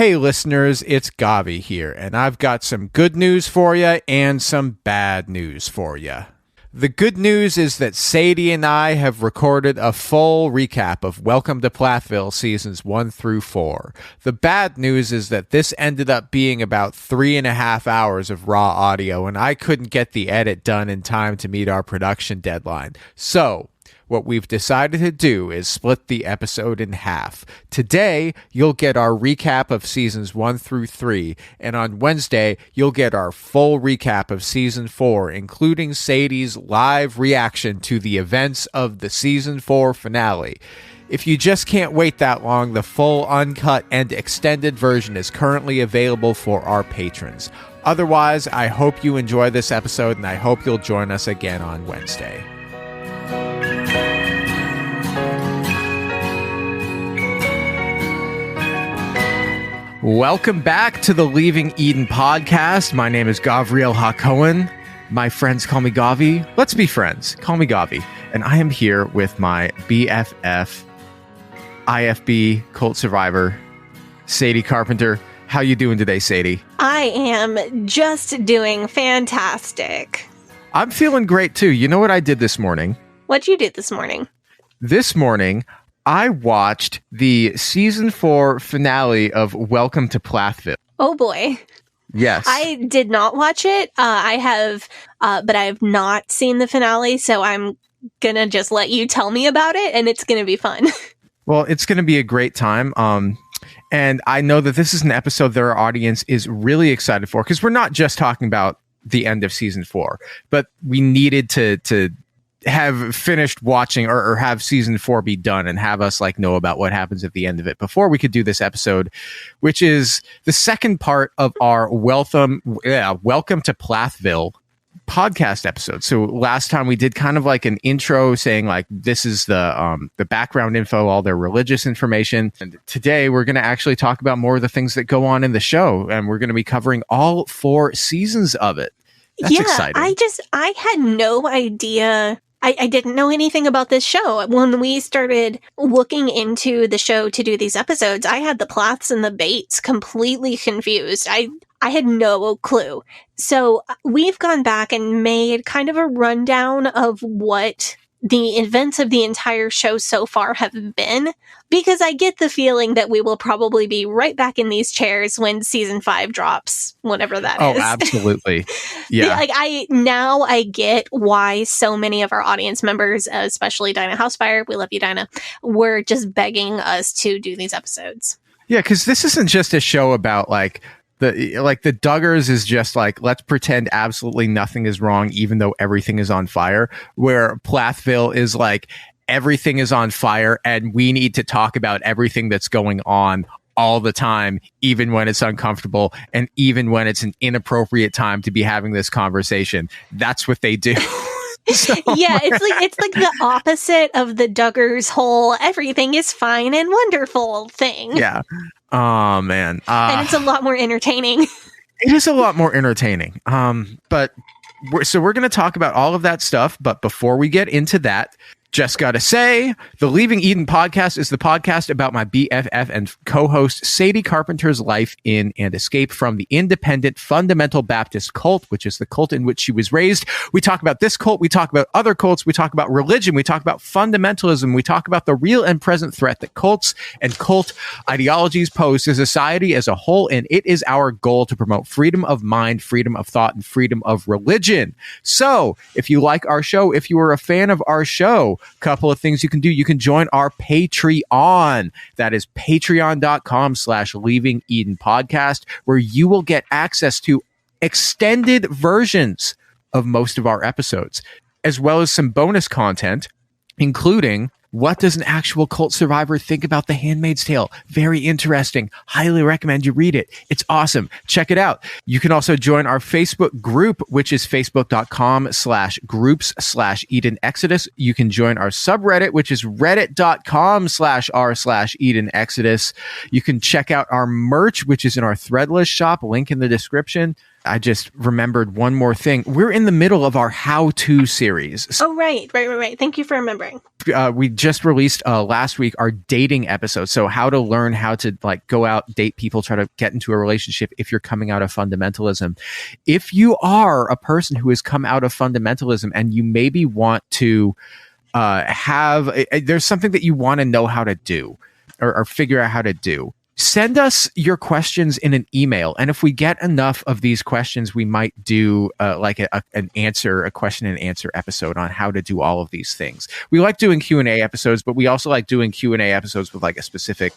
Hey listeners, it's Gavi here, and I've got some good news for you and some bad news for you. The good news is that Sadie and I have recorded a full recap of Welcome to Plathville seasons 1 through 4. The bad news is that this ended up being about 3.5 hours of raw audio, and I couldn't get the edit done in time to meet our production deadline. So, what we've decided to do is split the episode in half. Today, you'll get our recap of seasons 1 through 3, and on Wednesday, you'll get our full recap of season 4, including Sadie's live reaction to the events of the season 4 finale. If you just can't wait that long, the full uncut and extended version is currently available for our patrons. Otherwise, I hope you enjoy this episode, and I hope you'll join us again on Wednesday. Welcome back to the Leaving Eden podcast. My name is Gavri'el Hakohen. My friends call me Gavi. Let's be friends. Call me Gavi. And I am here with my BFF, IFB cult survivor, Sadie Carpenter. How you doing today, Sadie? I am just doing fantastic. I'm feeling great too. You know what I did this morning? What'd you do this morning? This morning, I watched the season 4 finale of Welcome to Plathville. Oh boy. Yes. I did not watch it. I have, but I have not seen the finale, so I'm gonna just let you tell me about it, and it's gonna be fun. Well, it's gonna be a great time. And I know that this is an episode that our audience is really excited for, because we're not just talking about the end of season 4, but we needed to have finished watching or have season 4 be done and have us know about what happens at the end of it before we could do this episode, which is the second part of our Welcome to Plathville podcast episode. So last time we did kind of an intro saying this is the background info, all their religious information. And today we're going to actually talk about more of the things that go on in the show, and we're going to be covering all 4 seasons of it. That's exciting. I had no idea. I didn't know anything about this show. When we started looking into the show to do these episodes, I had the Plaths and the Bates completely confused. I had no clue. So we've gone back and made kind of a rundown of what the events of the entire show so far have been, because I get the feeling that we will probably be right back in these chairs when season 5 drops, whatever that is. Oh, absolutely. Yeah. I get why so many of our audience members, especially Dinah Housefire, we love you, Dinah, were just begging us to do these episodes. Yeah, because this isn't just a show about the Duggars is just let's pretend absolutely nothing is wrong, even though everything is on fire, where Plathville is everything is on fire and we need to talk about everything that's going on all the time, even when it's uncomfortable and even when it's an inappropriate time to be having this conversation. That's what they do. So yeah, it's like the opposite of the Duggars whole everything is fine and wonderful thing. Yeah. Oh man. And it's a lot more entertaining. It is a lot more entertaining. But we're going to talk about all of that stuff. But before we get into that, just got to say, the Leaving Eden podcast is the podcast about my BFF and co-host Sadie Carpenter's life in and escape from the independent fundamental Baptist cult, which is the cult in which she was raised. We talk about this cult. We talk about other cults. We talk about religion. We talk about fundamentalism. We talk about the real and present threat that cults and cult ideologies pose to society as a whole. And it is our goal to promote freedom of mind, freedom of thought, and freedom of religion. So if you like our show, if you are a fan of our show, couple of things you can do. You can join our Patreon. That is patreon.com/Leaving Eden Podcast, where you will get access to extended versions of most of our episodes, as well as some bonus content, including what does an actual cult survivor think about The Handmaid's Tale? Very interesting. Highly recommend you read it. It's awesome. Check it out. You can also join our Facebook group, which is facebook.com/groups/Eden Exodus. You can join our subreddit, which is reddit.com/r/Eden Exodus. You can check out our merch, which is in our Threadless shop, link in the description. I just remembered one more thing. We're in the middle of our how-to series. Oh, right. Thank you for remembering. We just released last week our dating episode. So how to learn how to like go out, date people, try to get into a relationship if you're coming out of fundamentalism. If you are a person who has come out of fundamentalism and you maybe want to there's something that you want to know how to do or figure out how to do, send us your questions in an email. And if we get enough of these questions, we might do like a question and answer episode on how to do all of these things. We like doing Q&A episodes, but we also like doing Q&A episodes with like a specific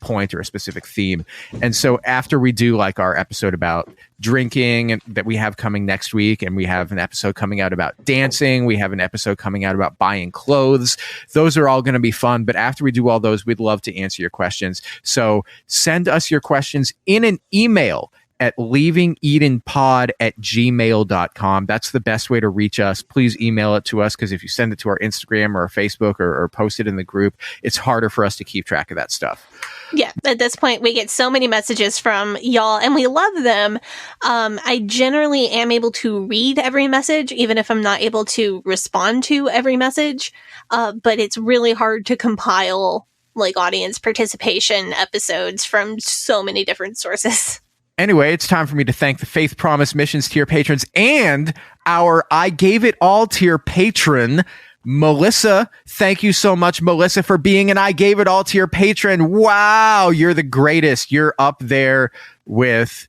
point or a specific theme. And so after we do like our episode about drinking and that we have coming next week, and we have an episode coming out about dancing, we have an episode coming out about buying clothes, those are all going to be fun. But after we do all those, we'd love to answer your questions. So send us your questions in an email at LeavingEdenPod@gmail.com. That's the best way to reach us. Please email it to us, because if you send it to our Instagram or our Facebook or post it in the group, it's harder for us to keep track of that stuff. Yeah, at this point, we get so many messages from y'all, and we love them. I generally am able to read every message, even if I'm not able to respond to every message. But it's really hard to compile like audience participation episodes from so many different sources. Anyway, it's time for me to thank the Faith Promise Missions tier patrons and our I Gave It All tier patron, Melissa. Thank you so much, Melissa, for being an I Gave It All tier patron. Wow, you're the greatest. You're up there with,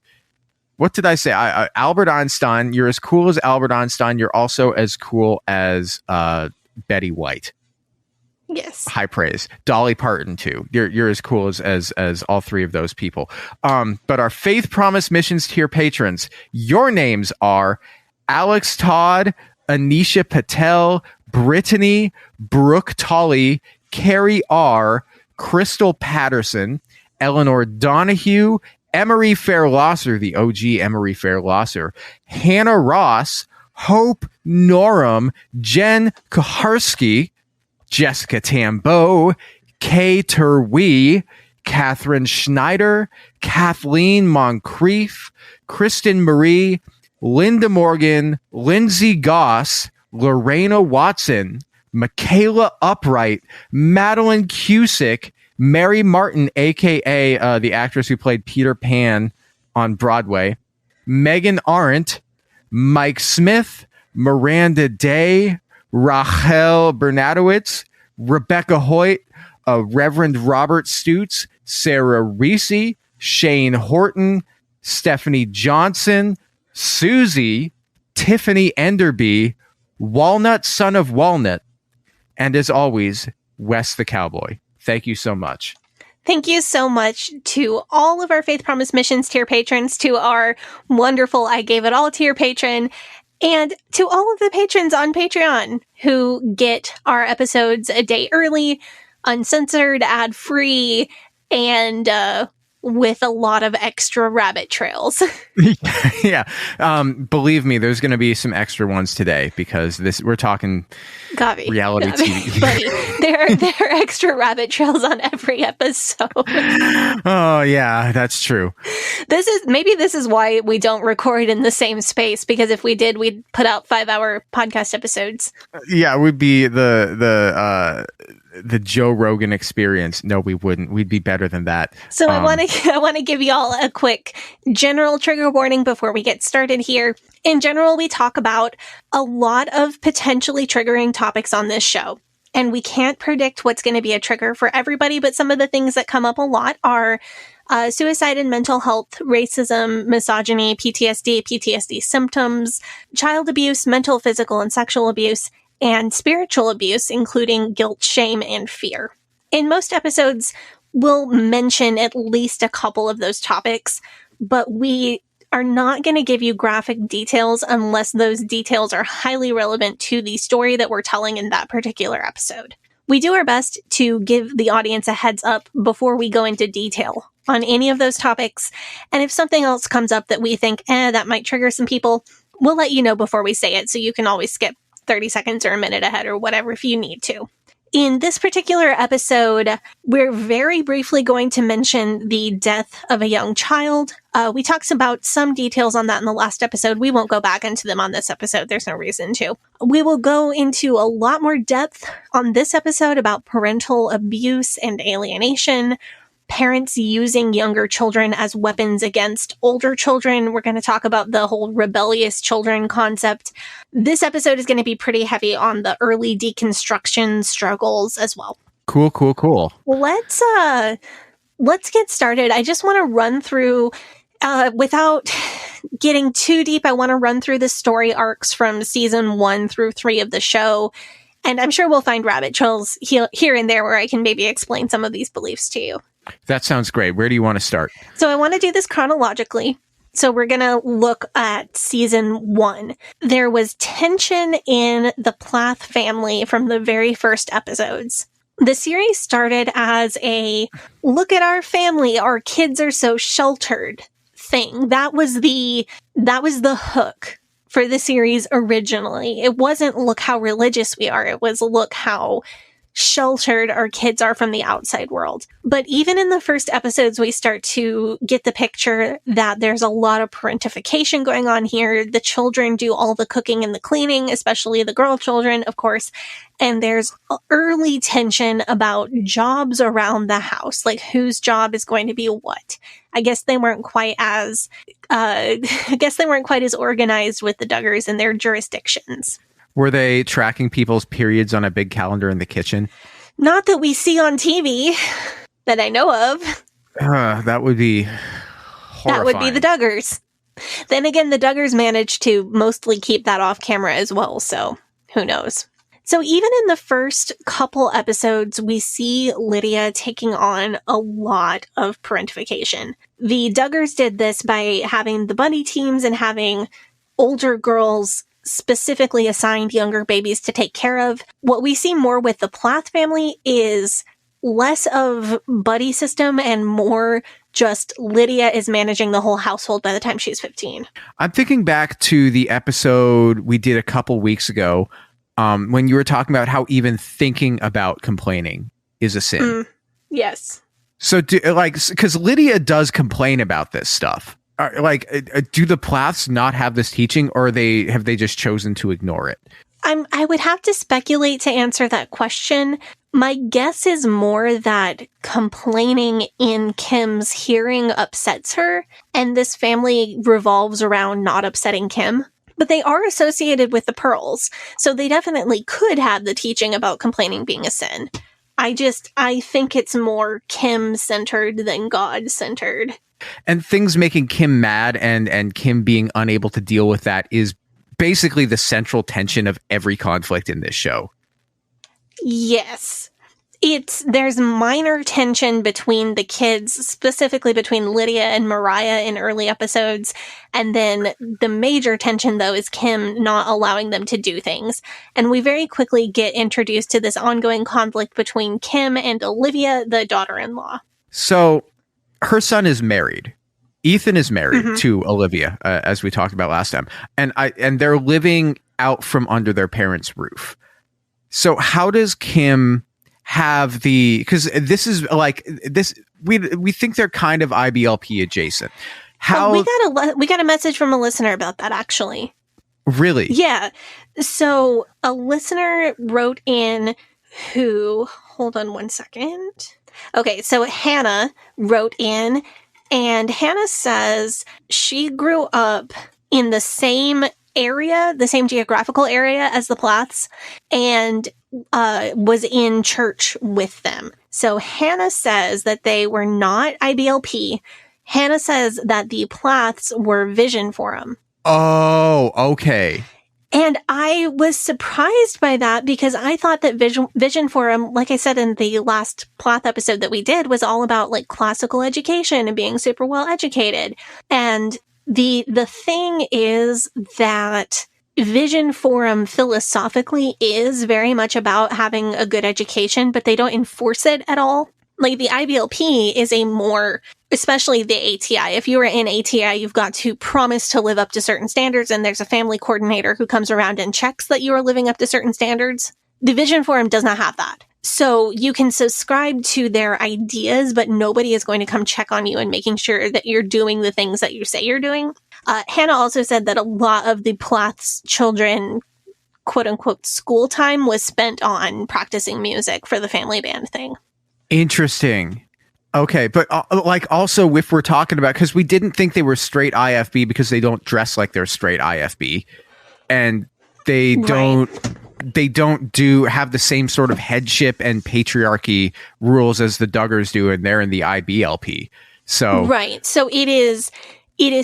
what did I say? Albert Einstein. You're as cool as Albert Einstein. You're also as cool as Betty White. Yes. High praise. Dolly Parton too. You're as cool as all three of those people. But our Faith Promise Missions tier patrons, your names are Alex Todd, Anisha Patel, Brittany, Brooke Tolley, Carrie R, Crystal Patterson, Eleanor Donahue, Emery Fairlosser, the OG Emery Fairlosser, Hannah Ross, Hope Norum, Jen Kuharski, Jessica Tambo, Kay Terwee, Catherine Schneider, Kathleen Moncrief, Kristen Marie, Linda Morgan, Lindsay Goss, Lorena Watson, Michaela Upright, Madeline Cusick, Mary Martin, a.k.a. The actress who played Peter Pan on Broadway, Megan Arendt, Mike Smith, Miranda Day, Rachel Bernadowitz, Rebecca Hoyt, Reverend Robert Stutz, Sarah Reese, Shane Horton, Stephanie Johnson, Susie, Tiffany Enderby, Walnut Son of Walnut, and as always, Wes the Cowboy. Thank you so much. Thank you so much to all of our Faith Promise Missions tier patrons, to our wonderful I Gave It All tier patron, and to all of the patrons on Patreon who get our episodes a day early, uncensored, ad-free, and with a lot of extra rabbit trails. Yeah. Believe me, there's going to be some extra ones today, because we're talking reality TV. Buddy, there are extra rabbit trails on every episode. Oh, yeah, that's true. This is why we don't record in the same space, because if we did, we'd put out 5-hour podcast episodes. Yeah, we'd be the Joe Rogan experience. No, we wouldn't. We'd be better than that. So I want to give you all a quick general trigger warning before we get started here. In general, we talk about a lot of potentially triggering topics on this show, and we can't predict what's going to be a trigger for everybody, but some of the things that come up a lot are suicide and mental health, racism, misogyny, PTSD symptoms, child abuse, mental, physical, and sexual abuse, and spiritual abuse, including guilt, shame, and fear. In most episodes, we'll mention at least a couple of those topics, but we are not going to give you graphic details unless those details are highly relevant to the story that we're telling in that particular episode. We do our best to give the audience a heads up before we go into detail on any of those topics, and if something else comes up that we think, that might trigger some people, we'll let you know before we say it, so you can always skip 30 seconds or a minute ahead or whatever if you need to. In this particular episode, we're very briefly going to mention the death of a young child. We talked about some details on that in the last episode. We won't go back into them on this episode. There's no reason to. We will go into a lot more depth on this episode about parental abuse and alienation, parents using younger children as weapons against older children. We're going to talk about the whole rebellious children concept. This episode is going to be pretty heavy on the early deconstruction struggles as well. Cool. Let's get started. I just want to run through, without getting too deep, I want to run through the story arcs from season 1 through 3 of the show. And I'm sure we'll find rabbit trails here and there where I can maybe explain some of these beliefs to you. That sounds great. Where do you want to start? So I want to do this chronologically. So we're going to look at season 1. There was tension in the Plath family from the very first episodes. The series started as a look at our family, our kids are so sheltered thing. That was the hook for the series originally. It wasn't look how religious we are. It was look how sheltered our kids are from the outside world. But even in the first episodes, we start to get the picture that there's a lot of parentification going on here. The children do all the cooking and the cleaning, especially the girl children, of course. And there's early tension about jobs around the house, like whose job is going to be what. I guess they weren't quite as organized with the Duggars and their jurisdictions. Were they tracking people's periods on a big calendar in the kitchen? Not that we see on TV that I know of. That would be horrifying. That would be the Duggars. Then again, the Duggars managed to mostly keep that off camera as well, so who knows. So even in the first couple episodes, we see Lydia taking on a lot of parentification. The Duggars did this by having the buddy teams and having older girls specifically assigned younger babies to take care of. What we see more with the Plath family is less of buddy system and more just Lydia is managing the whole household by the time she's 15. I'm thinking back to the episode we did a couple weeks ago when you were talking about how even thinking about complaining is a sin. Yes. So because Lydia does complain about this stuff. Do the Plaths not have this teaching, or have they just chosen to ignore it? I would have to speculate to answer that question. My guess is more that complaining in Kim's hearing upsets her, and this family revolves around not upsetting Kim. But they are associated with the Pearls, so they definitely could have the teaching about complaining being a sin. I think it's more Kim-centered than God-centered. And things making Kim mad and Kim being unable to deal with that is basically the central tension of every conflict in this show. Yes. There's minor tension between the kids, specifically between Lydia and Moriah in early episodes. And then the major tension, though, is Kim not allowing them to do things. And we very quickly get introduced to this ongoing conflict between Kim and Olivia, the daughter-in-law. So her son is married. Ethan is married to Olivia, as we talked about last time. And they're living out from under their parents' roof. So how does Kim have because this is like this, we think they're kind of IBLP adjacent. We got a message from a listener about that, actually. Really? Yeah. So a listener wrote in hold on one second. Okay, so Hannah wrote in, and Hannah says she grew up in the same area, the same geographical area as the Plaths, and was in church with them. So Hannah says that they were not IBLP. Hannah says that the Plaths were Vision Forum. Oh, okay. And I was surprised by that because I thought that Vision Forum, like I said in the last Plath episode that we did, was all about like classical education and being super well educated. And the thing is that Vision Forum philosophically is very much about having a good education, but they don't enforce it at all. Like the IBLP is a more, especially the ATI. If you are in ATI, you've got to promise to live up to certain standards, and there's a family coordinator who comes around and checks that you are living up to certain standards. The Vision Forum does not have that. So you can subscribe to their ideas, but nobody is going to come check on you and making sure that you're doing the things that you say you're doing. Hannah also said that a lot of the Plath's children, quote unquote, school time was spent on practicing music for the family band thing. Interesting. Okay, but also if we're talking about, because we didn't think they were straight IFB because they don't dress like they're straight IFB, and they don't have the same sort of headship and patriarchy rules as the Duggars do, and they're in the IBLP. So right, so it is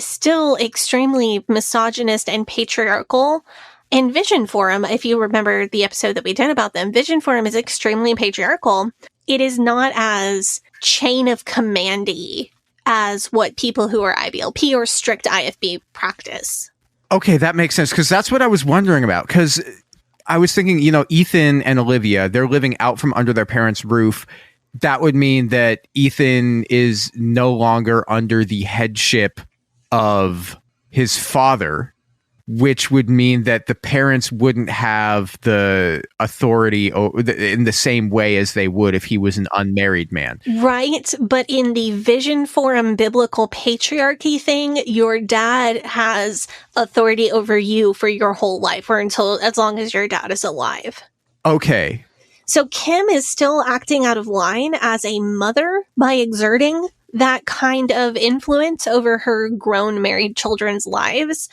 still extremely misogynist and patriarchal. And Vision Forum, if you remember the episode that we did about them, Vision Forum is extremely patriarchal. It is not as chain of command-y as what people who are IBLP or strict IFB practice. Okay, that makes sense, because that's what I was wondering about, because I was thinking, Ethan and Olivia, they're living out from under their parents' roof. That would mean that Ethan is no longer under the headship of his father, which would mean that the parents wouldn't have the authority in the same way as they would if he was an unmarried man. Right, but in the Vision Forum biblical patriarchy thing, your dad has authority over you for your whole life, or as long as your dad is alive. Okay. So Kim is still acting out of line as a mother by exerting that kind of influence over her grown married children's lives.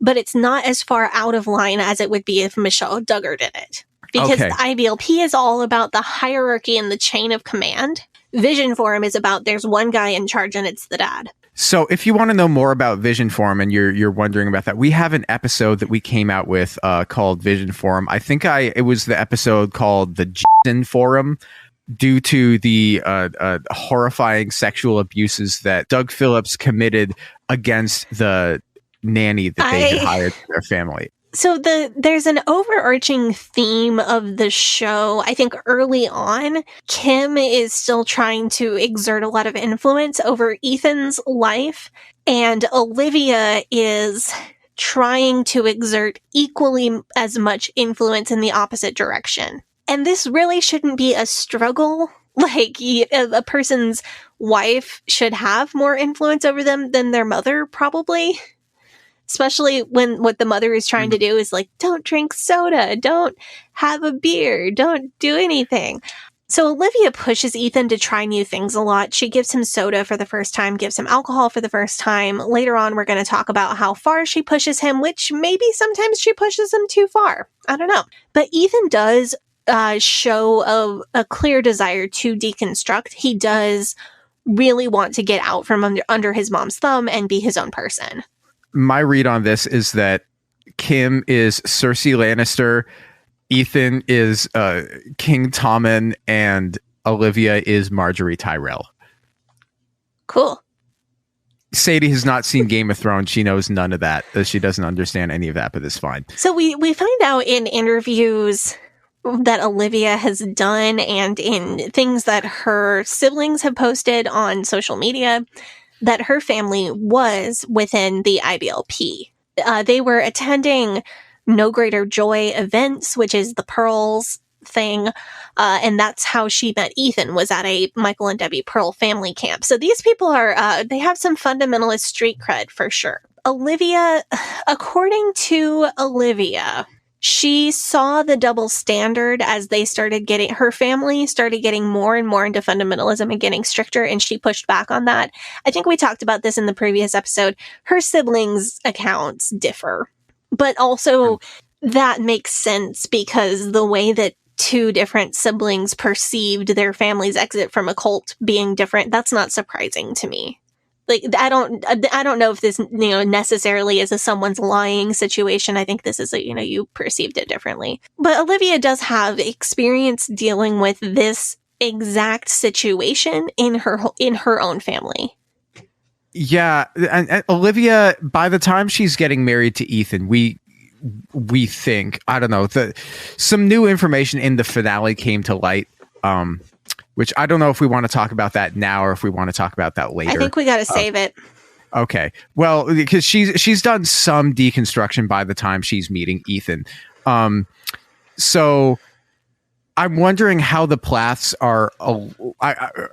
But it's not as far out of line as it would be if Michelle Duggar did it. Because the IBLP is all about the hierarchy and the chain of command. Vision Forum is about there's one guy in charge and it's the dad. So if you want to know more about Vision Forum and you're wondering about that, we have an episode that we came out with called Vision Forum. I think it was the episode called the Jason Forum, due to the horrifying sexual abuses that Doug Phillips committed against the nanny that they had hired for their family. So there's an overarching theme of the show. I think early on, Kim is still trying to exert a lot of influence over Ethan's life, and Olivia is trying to exert equally as much influence in the opposite direction. And this really shouldn't be a struggle. Like, a person's wife should have more influence over them than their mother, probably. Especially when what the mother is trying to do is like, don't drink soda, don't have a beer, don't do anything. So Olivia pushes Ethan to try new things a lot. She gives him soda for the first time, gives him alcohol for the first time. Later on, we're going to talk about how far she pushes him, which maybe sometimes she pushes him too far. I don't know. But Ethan does show a clear desire to deconstruct. He does really want to get out from under his mom's thumb and be his own person. My read on this is that Kim is Cersei Lannister, Ethan is King Tommen, and Olivia is Marjorie Tyrell. Cool. Sadie has not seen Game of Thrones. She knows none of that. She doesn't understand any of that, but it's fine. So we find out in interviews that Olivia has done and in things that her siblings have posted on social media that her family was within the IBLP. They were attending No Greater Joy events, which is the Pearls thing, and that's how she met Ethan, was at a Michael and Debbie Pearl family camp. So these people they have some fundamentalist street cred for sure. Olivia, according to Olivia, she saw the double standard as her family started getting more and more into fundamentalism and getting stricter, and she pushed back on that. I think we talked about this in the previous episode. Her siblings' accounts differ, but also that makes sense because the way that two different siblings perceived their family's exit from a cult being different, that's not surprising to me. Like, I don't know if this, necessarily is someone's lying situation. I think this is you perceived it differently. But Olivia does have experience dealing with this exact situation in her own family. Yeah, and Olivia, by the time she's getting married to Ethan, we think, I don't know, some new information in the finale came to light. Which I don't know if we want to talk about that now or if we want to talk about that later. I think we got to save it. Okay. Well, because she's done some deconstruction by the time she's meeting Ethan. So I'm wondering how the Plaths are.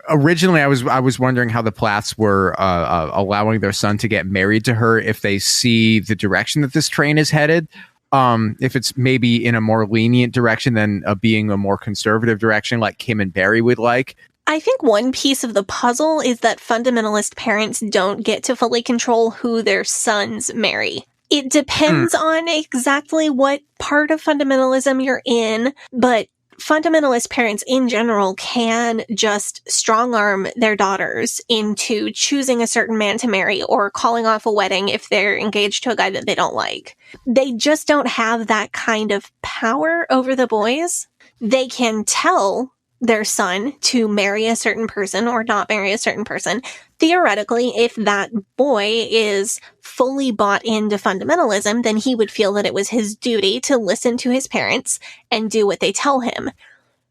Originally, I was wondering how the Plaths were allowing their son to get married to her if they see the direction that this train is headed. If it's maybe in a more lenient direction than being a more conservative direction, like Kim and Barry would like. I think one piece of the puzzle is that fundamentalist parents don't get to fully control who their sons marry. It depends on exactly what part of fundamentalism you're in, but fundamentalist parents in general can just strong-arm their daughters into choosing a certain man to marry or calling off a wedding if they're engaged to a guy that they don't like. They just don't have that kind of power over the boys. They can tell their son to marry a certain person or not marry a certain person. Theoretically, if that boy is fully bought into fundamentalism, then he would feel that it was his duty to listen to his parents and do what they tell him.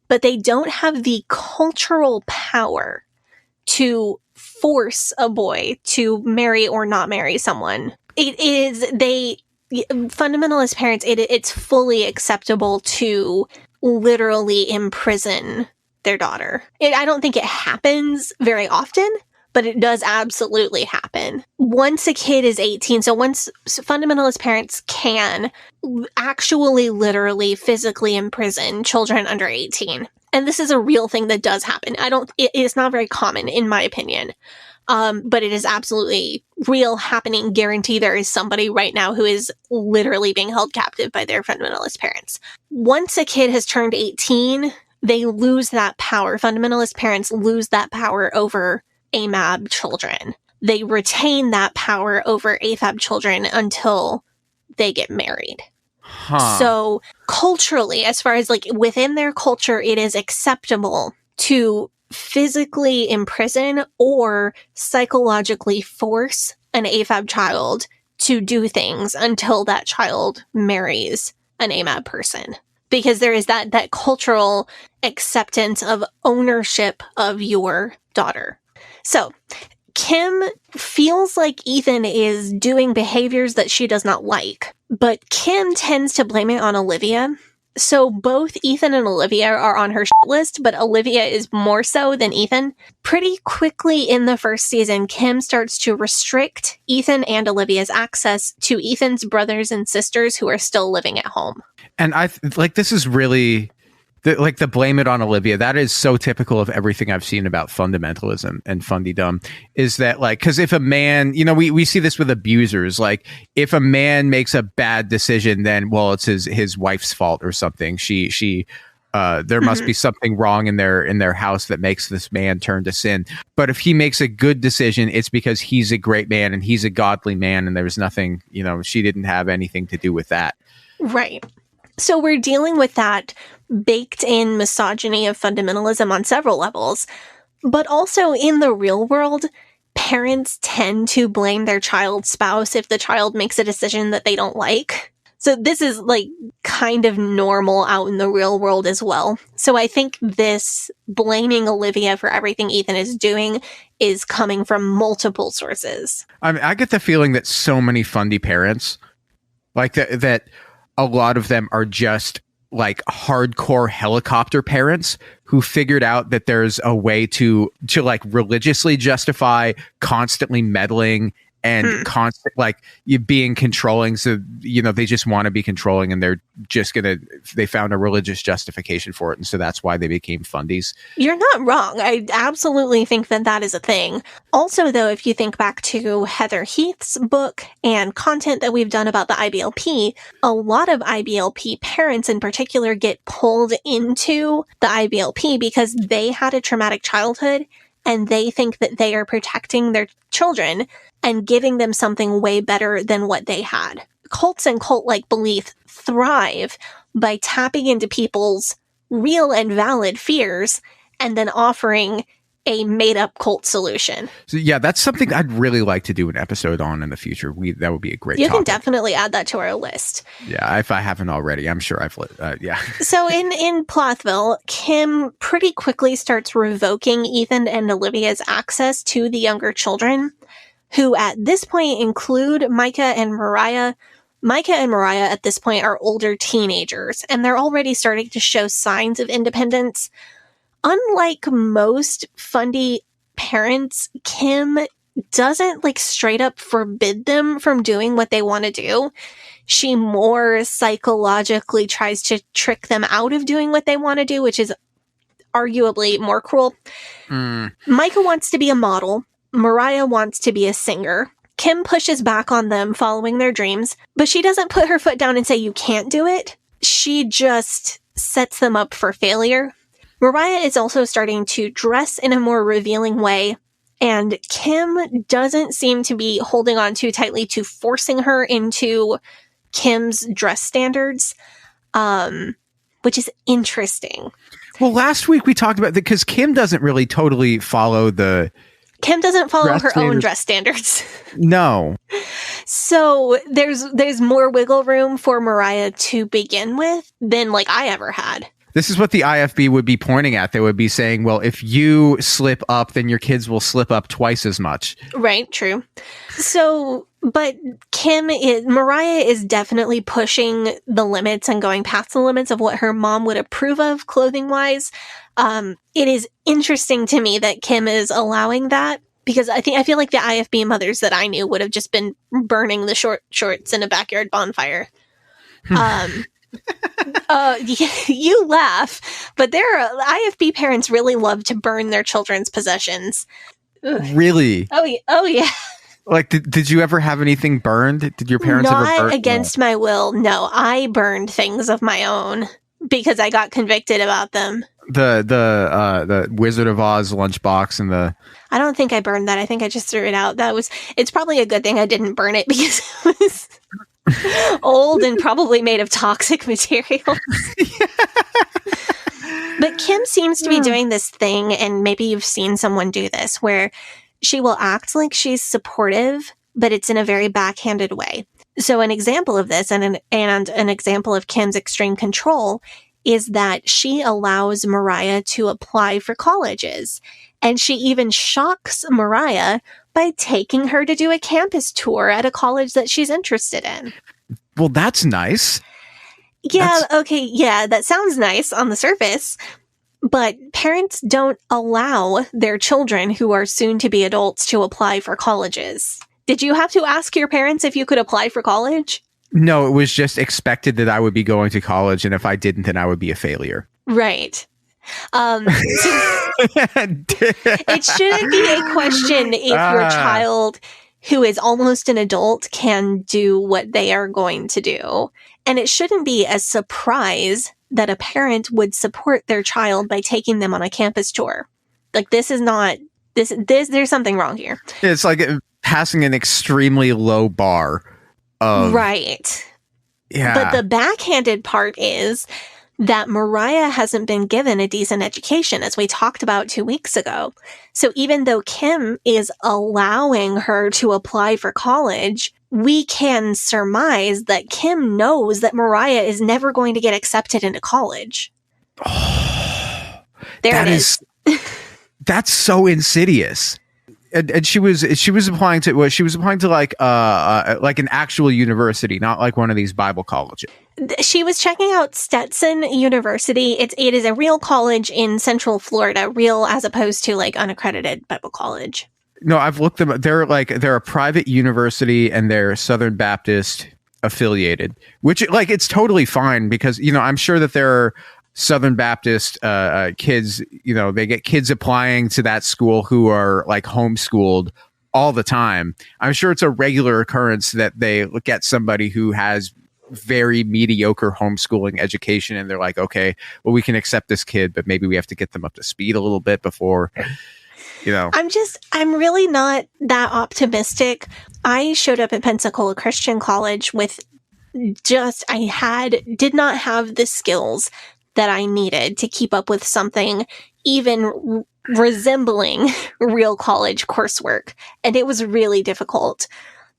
But they don't have the cultural power to force a boy to marry or not marry someone. Fundamentalist parents, it's fully acceptable to literally imprison their daughter. I don't think it happens very often, but it does absolutely happen. Once a kid is 18, so once fundamentalist parents can actually literally physically imprison children under 18. And this is a real thing that does happen. It's not very common in my opinion. But it is absolutely real happening. Guarantee there is somebody right now who is literally being held captive by their fundamentalist parents. Once a kid has turned 18, they lose that power. Fundamentalist parents lose that power over AMAB children. They retain that power over AFAB children until they get married. So culturally, as far as like within their culture, it is acceptable to physically imprison or psychologically force an AFAB child to do things until that child marries an AMAB person. Because there is that cultural acceptance of ownership of your daughter. So, Kim feels like Ethan is doing behaviors that she does not like, but Kim tends to blame it on Olivia. So both Ethan and Olivia are on her list, but Olivia is more so than Ethan. Pretty quickly in the first season, Kim starts to restrict Ethan and Olivia's access to Ethan's brothers and sisters who are still living at home. And this is really the blame it on Olivia. That is so typical of everything I've seen about fundamentalism and fundydom, is that because if a man, we see this with abusers, like if a man makes a bad decision, then, well, it's his wife's fault or something. There must be something wrong in their house that makes this man turn to sin. But if he makes a good decision, it's because he's a great man and he's a godly man. And there's nothing, she didn't have anything to do with that. Right. So we're dealing with that baked in misogyny of fundamentalism on several levels, but also in the real world, parents tend to blame their child's spouse if the child makes a decision that they don't like. So this is kind of normal out in the real world as well. So I think this blaming Olivia for everything Ethan is doing is coming from multiple sources. I mean, I get the feeling that so many fundy parents, that a lot of them are just hardcore helicopter parents who figured out that there's a way to religiously justify constantly meddling and you being controlling. So, they just want to be controlling and they're just they found a religious justification for it. And so that's why they became fundies. You're not wrong. I absolutely think that is a thing. Also, though, if you think back to Heather Heath's book and content that we've done about the IBLP, a lot of IBLP parents in particular get pulled into the IBLP because they had a traumatic childhood and they think that they are protecting their children and giving them something way better than what they had. Cults and cult-like belief thrive by tapping into people's real and valid fears and then offering a made-up cult solution. So yeah, that's something I'd really like to do an episode on in the future. That would be a great topic. You can definitely add that to our list. Yeah, if I haven't already, I'm sure yeah. So in Plathville, Kim pretty quickly starts revoking Ethan and Olivia's access to the younger children, who at this point include Micah and Moriah, Micah and Moriah at this point are older teenagers, and they're already starting to show signs of independence. Unlike most fundy parents, Kim doesn't like straight up forbid them from doing what they want to do. She more psychologically tries to trick them out of doing what they want to do, which is arguably more cruel. Micah wants to be a model. Moriah wants to be a singer. Kim pushes back on them following their dreams, but she doesn't put her foot down and say you can't do it. She just sets them up for failure. Moriah is also starting to dress in a more revealing way, and Kim doesn't seem to be holding on too tightly to forcing her into Kim's dress standards, which is interesting. Well, last week we talked about that because Kim doesn't really totally follow the... Kim doesn't follow her own dress standards. No. So there's more wiggle room for Moriah to begin with than like I ever had. This is what the IFB would be pointing at. They would be saying, well, if you slip up, then your kids will slip up twice as much. Right, true. So, but Moriah is definitely pushing the limits and going past the limits of what her mom would approve of clothing-wise. It is interesting to me that Kim is allowing that, because I feel like the IFB mothers that I knew would have just been burning the short shorts in a backyard bonfire. You laugh, but IFB parents really love to burn their children's possessions. Ugh. Really? Oh yeah. Like, did you ever have anything burned? Did your parents ever burn? Not against my will. No, I burned things of my own because I got convicted about them. The Wizard of Oz lunchbox and the... I don't think I burned that. I think I just threw it out. It's probably a good thing I didn't burn it because it was old and probably made of toxic materials. But Kim seems to be doing this thing, and maybe you've seen someone do this, where she will act like she's supportive, but it's in a very backhanded way. So an example of this, and an example of Kim's extreme control, is that she allows Moriah to apply for colleges. And she even shocks Moriah by taking her to do a campus tour at a college that she's interested in. Well, that's nice. Yeah, okay, yeah, that sounds nice on the surface. But parents don't allow their children who are soon to be adults to apply for colleges. Did you have to ask your parents if you could apply for college? No, it was just expected that I would be going to college, and if I didn't, then I would be a failure. Right. It shouldn't be a question if your child, who is almost an adult, can do what they are going to do. And it shouldn't be a surprise that a parent would support their child by taking them on a campus tour. Like, this is not... There's something wrong here. It's like passing an extremely low bar. Right. Yeah. But the backhanded part is that Moriah hasn't been given a decent education, as we talked about 2 weeks ago. So even though Kim is allowing her to apply for college, we can surmise that Kim knows that Moriah is never going to get accepted into college. Oh, there it is. That's so insidious. And she was applying to like an actual university, not like one of these Bible colleges. She was checking out Stetson University. It is a real college in Central Florida, real as opposed to like unaccredited Bible college. No, I've looked them up. They're a private university and they're Southern Baptist affiliated, which like it's totally fine because, you know, I'm sure that there are Southern Baptist kids, you know, they get kids applying to that school who are like homeschooled all the time. I'm sure it's a regular occurrence that they look at somebody who has very mediocre homeschooling education and they're like, okay, well, we can accept this kid, but maybe we have to get them up to speed a little bit before, you know. I'm really not that optimistic. I showed up at Pensacola Christian College with did not have the skills that I needed to keep up with something even resembling real college coursework. And it was really difficult.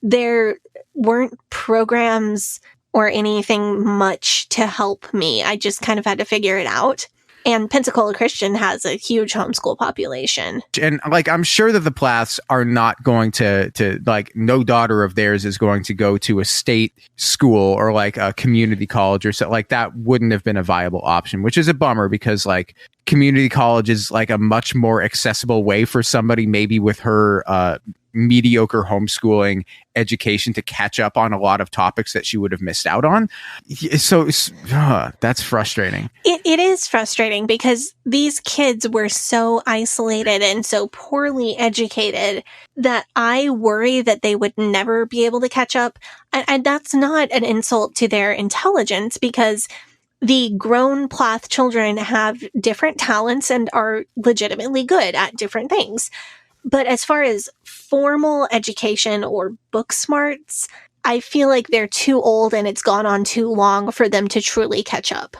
There weren't programs or anything much to help me. I just kind of had to figure it out. And Pensacola Christian has a huge homeschool population. And like, I'm sure that the Plaths are not going to like, no daughter of theirs is going to go to a state school or like a community college or so. Like, that wouldn't have been a viable option, which is a bummer because like community college is like a much more accessible way for somebody maybe with her mediocre homeschooling education to catch up on a lot of topics that she would have missed out on. So that's frustrating. It is frustrating because these kids were so isolated and so poorly educated that I worry that they would never be able to catch up. And that's not an insult to their intelligence, because the grown Plath children have different talents and are legitimately good at different things. But as far as formal education or book smarts, I feel like they're too old and it's gone on too long for them to truly catch up.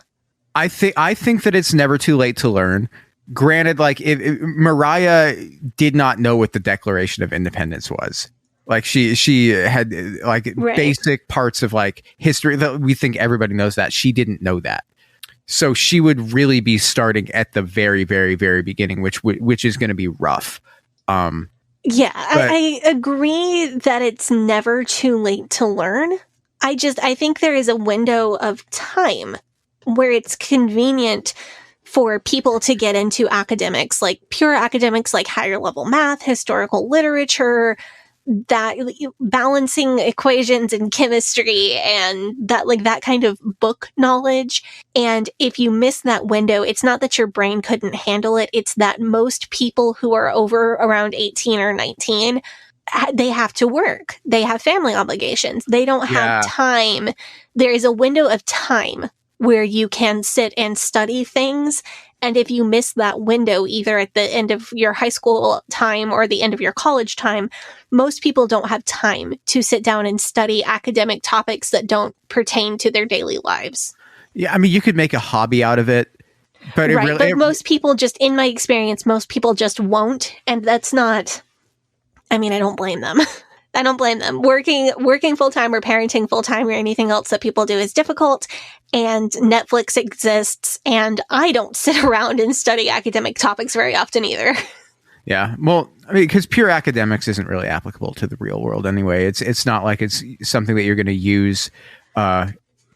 I think that it's never too late to learn. Granted, like Moriah did not know what the Declaration of Independence was. Like she had like basic parts of like history that we think everybody knows that. She didn't know that. So she would really be starting at the very, very, very beginning, which is going to be rough. I agree that it's never too late to learn. I think there is a window of time where it's convenient for people to get into academics, like pure academics, like higher level math, historical literature, that balancing equations in chemistry and that kind of book knowledge. And if you miss that window, it's not that your brain couldn't handle it. It's that most people who are over around 18 or 19, they have to work. They have family obligations. They don't have time. There is a window of time where you can sit and study things. And if you miss that window, either at the end of your high school time or the end of your college time, most people don't have time to sit down and study academic topics that don't pertain to their daily lives. Yeah, I mean, you could make a hobby out of it. But but most people just, in my experience, most people just won't. And that's not, I mean, I don't blame them. I don't blame them. Working full-time or parenting full-time or anything else that people do is difficult, and Netflix exists, and I don't sit around and study academic topics very often either. Yeah. Well, I mean, because pure academics isn't really applicable to the real world anyway. It's not like it's something that you're going to use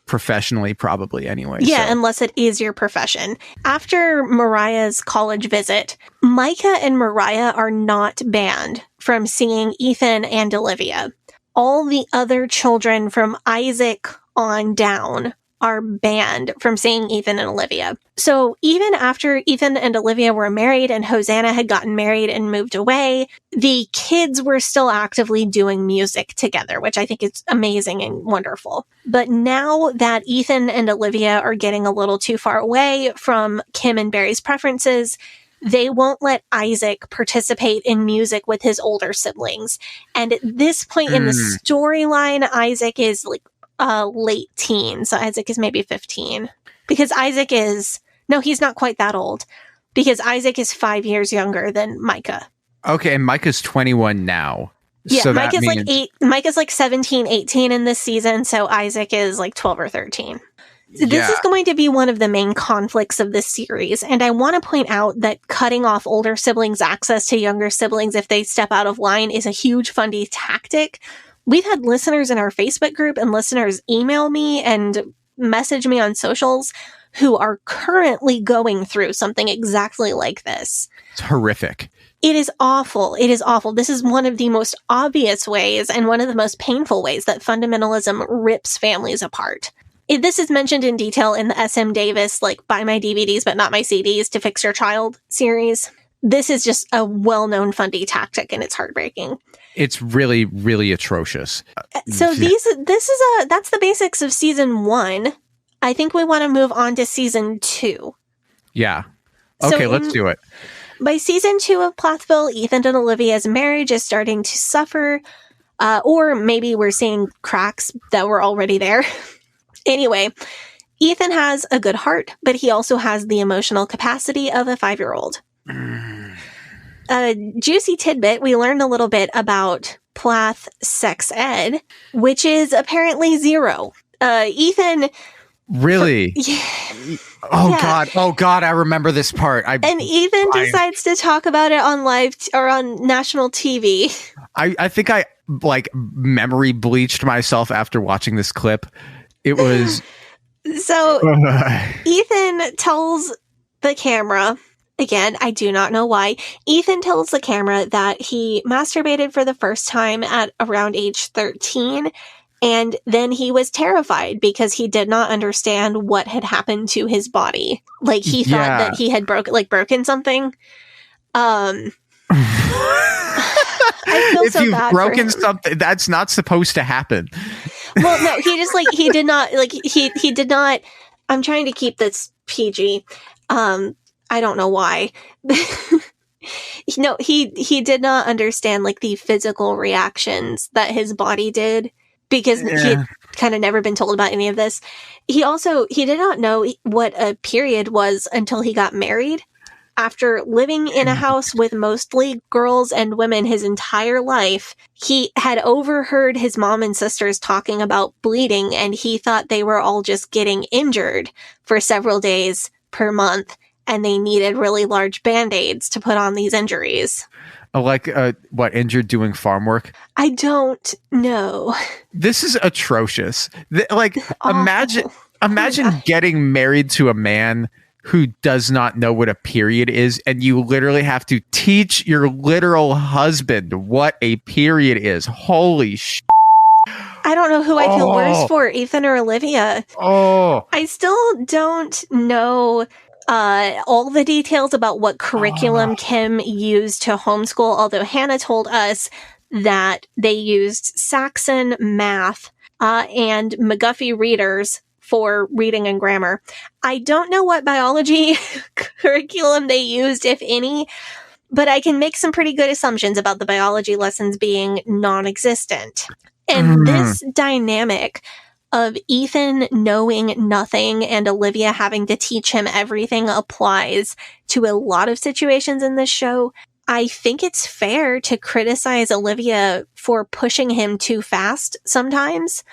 professionally probably anyway. Yeah, so. Unless it is your profession. After Moriah's college visit, Micah and Moriah are not banned from seeing Ethan and Olivia. All the other children from Isaac on down are banned from seeing Ethan and Olivia. So even after Ethan and Olivia were married and Hosanna had gotten married and moved away, the kids were still actively doing music together, which I think is amazing and wonderful. But now that Ethan and Olivia are getting a little too far away from Kim and Barry's preferences, they won't let Isaac participate in music with his older siblings. And at this point in the storyline, Isaac is like late teens. So Isaac is maybe 15. Because Isaac is... No, he's not quite that old. Because Isaac is 5 years younger than Micah. Okay, and Micah's 21 now. Yeah, so Micah's Micah's like 17, 18 in this season, so Isaac is like 12 or 13. So this is going to be one of the main conflicts of this series, and I want to point out that cutting off older siblings' access to younger siblings if they step out of line is a huge fundy tactic. We've had listeners in our Facebook group and listeners email me and message me on socials who are currently going through something exactly like this. It's horrific. It is awful. It is awful. This is one of the most obvious ways and one of the most painful ways that fundamentalism rips families apart. This is mentioned in detail in the S.M. Davis, like, buy my DVDs but not my CDs to fix your child series. This is just a well-known fundy tactic, and it's heartbreaking. It's really, really atrocious. So that's the basics of season 1. I think we want to move on to season 2. Yeah. Okay, let's do it. By season 2 of Plathville, Ethan and Olivia's marriage is starting to suffer, or maybe we're seeing cracks that were already there. Anyway, Ethan has a good heart, but he also has the emotional capacity of a 5-year-old. A juicy tidbit, we learned a little bit about Plath sex ed, which is apparently 0. Ethan... Really? Oh Yeah. God, I remember this part. And Ethan decides to talk about it on live or on national TV. I think I like memory bleached myself after watching this clip. It was So Ethan tells the camera, again, I do not know why. Ethan tells the camera that he masturbated for the first time at around age 13. And then he was terrified because he did not understand what had happened to his body. Like he thought that he had broken something. I feel if so you've bad broken for him. something, that's not supposed to happen. Well, no, he just he did not he did not. I'm trying to keep this PG. I don't know why. No, he did not understand like the physical reactions that his body did because he had kind of never been told about any of this. He did not know what a period was until he got married. After living in a house with mostly girls and women his entire life, he had overheard his mom and sisters talking about bleeding, and he thought they were all just getting injured for several days per month, and they needed really large Band-Aids to put on these injuries. Like what, injured doing farm work? I don't know. This is atrocious. Imagine God. getting married to a man who does not know what a period is, and you literally have to teach your literal husband what a period is. Holy shit. I don't know who I feel worse for, Ethan or Olivia. I still don't know all the details about what curriculum Kim used to homeschool, although Hannah told us that they used Saxon math and McGuffey readers for reading and grammar. I don't know what biology curriculum they used, if any, but I can make some pretty good assumptions about the biology lessons being non-existent. And this dynamic of Ethan knowing nothing and Olivia having to teach him everything applies to a lot of situations in this show. I think it's fair to criticize Olivia for pushing him too fast sometimes,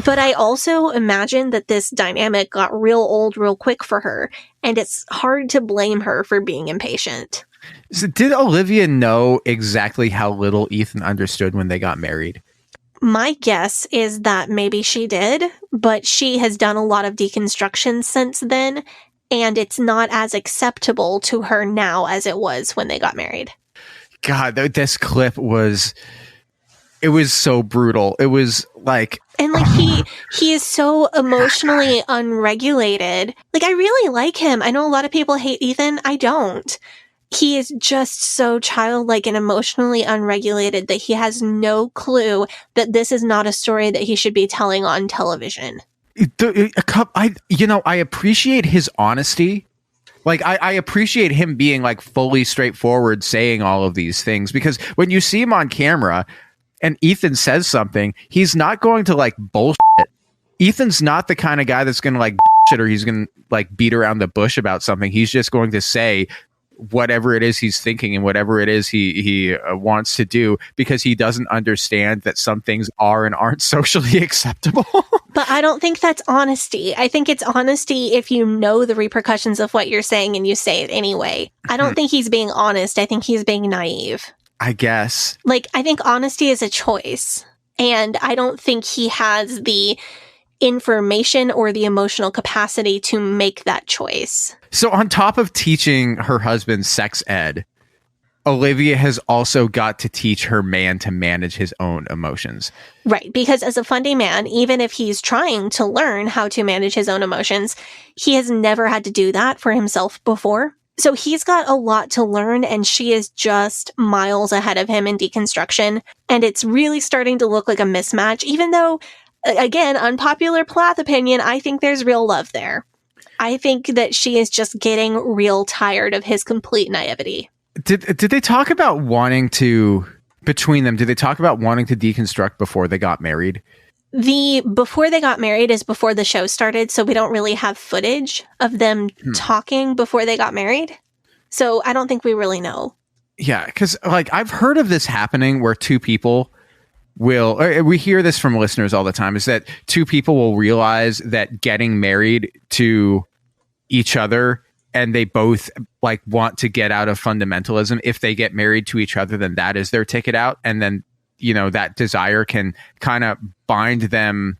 but I also imagine that this dynamic got real old real quick for her, and it's hard to blame her for being impatient. So did Olivia know exactly how little Ethan understood when they got married? My guess is that maybe she did, but she has done a lot of deconstruction since then, and it's not as acceptable to her now as it was when they got married. God, this clip was so brutal. It was like... And like he is so emotionally unregulated. Like, I really like him. I know a lot of people hate Ethan. I don't. He is just so childlike and emotionally unregulated that he has no clue that this is not a story that he should be telling on television. I appreciate his honesty. Like, I appreciate him being like fully straightforward, saying all of these things, because when you see him on camera and Ethan says something, he's not going to like bullshit. Ethan's not the kind of guy that's going to like bullshit, or he's going to like beat around the bush about something. He's just going to say whatever it is he's thinking and whatever it is he wants to do, because he doesn't understand that some things are and aren't socially acceptable. But I don't think that's honesty. I think it's honesty if you know the repercussions of what you're saying and you say it anyway. I don't think he's being honest. I think he's being naive. I guess. Like, I think honesty is a choice, and I don't think he has the information or the emotional capacity to make that choice. So on top of teaching her husband sex ed, Olivia has also got to teach her man to manage his own emotions. Right, because as a fundy man, even if he's trying to learn how to manage his own emotions, he has never had to do that for himself before. So he's got a lot to learn, and she is just miles ahead of him in deconstruction. And it's really starting to look like a mismatch, even though, again, unpopular Plath opinion, I think there's real love there. I think that she is just getting real tired of his complete naivety. Did they talk about wanting to, between them, did they talk about wanting to deconstruct before they got married? The before they got married is before the show started, so we don't really have footage of them talking before they got married. So I don't think we really know. Yeah, because like I've heard of this happening where two people we hear this from listeners all the time, is that two people will realize that getting married to each other and they both like want to get out of fundamentalism, if they get married to each other, then that is their ticket out. And then, you know, that desire can kind of bind them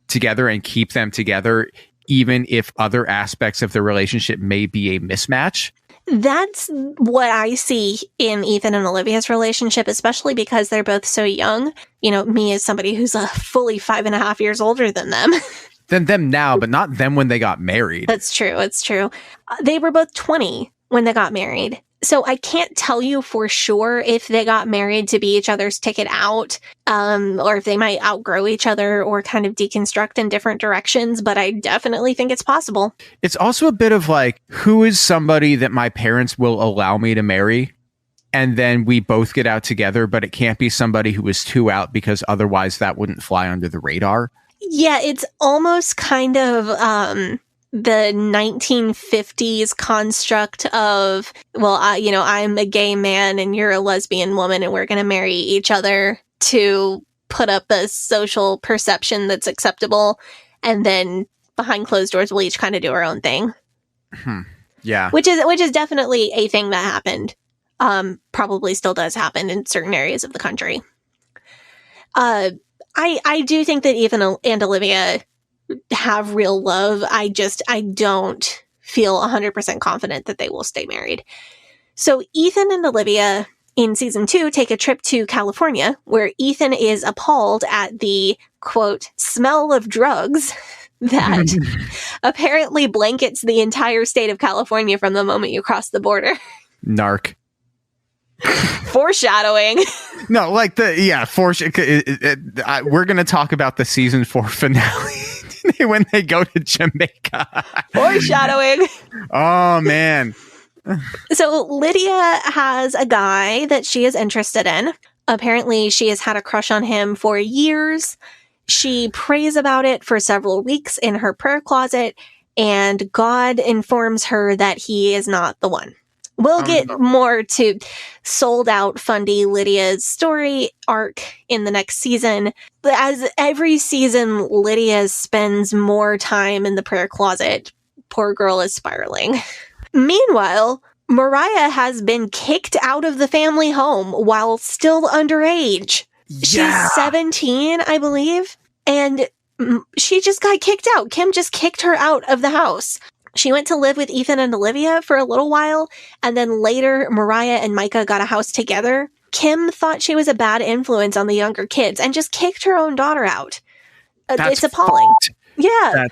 together and keep them together, even if other aspects of the relationship may be a mismatch. That's what I see in Ethan and Olivia's relationship, especially because they're both so young. You know, me as somebody who's fully 5.5 years older than them. Than them now, but not them when they got married. That's true. It's true. They were both 20 when they got married. So I can't tell you for sure if they got married to be each other's ticket out, or if they might outgrow each other or kind of deconstruct in different directions, but I definitely think it's possible. It's also a bit of like, who is somebody that my parents will allow me to marry? And then we both get out together, but it can't be somebody who is too out because otherwise that wouldn't fly under the radar. Yeah, it's almost kind of the 1950s construct of, well, I'm a gay man and you're a lesbian woman and we're going to marry each other to put up a social perception that's acceptable. And then behind closed doors, we'll each kind of do our own thing. Yeah. Which is definitely a thing that happened. Probably still does happen in certain areas of the country. I do think that Ethan and Olivia have real love. I don't feel 100% confident that they will stay married. So Ethan and Olivia in season 2 take a trip to California, where Ethan is appalled at the, quote, smell of drugs that apparently blankets the entire state of California from the moment you cross the border. Narc. Foreshadowing. No, like we're going to talk about the season 4 finale when they go to Jamaica. Foreshadowing. Oh, man. So Lydia has a guy that she is interested in. Apparently, she has had a crush on him for years. She prays about it for several weeks in her prayer closet, and God informs her that he is not the one. We'll get more to sold out fundy Lydia's story arc in the next season. As every season, Lydia spends more time in the prayer closet. Poor girl is spiraling. Meanwhile, Moriah has been kicked out of the family home while still underage. Yeah. She's 17, I believe, and she just got kicked out. Kim just kicked her out of the house. She went to live with Ethan and Olivia for a little while, and then later Moriah and Micah got a house together. Kim thought she was a bad influence on the younger kids and just kicked her own daughter out. It's appalling. Yeah.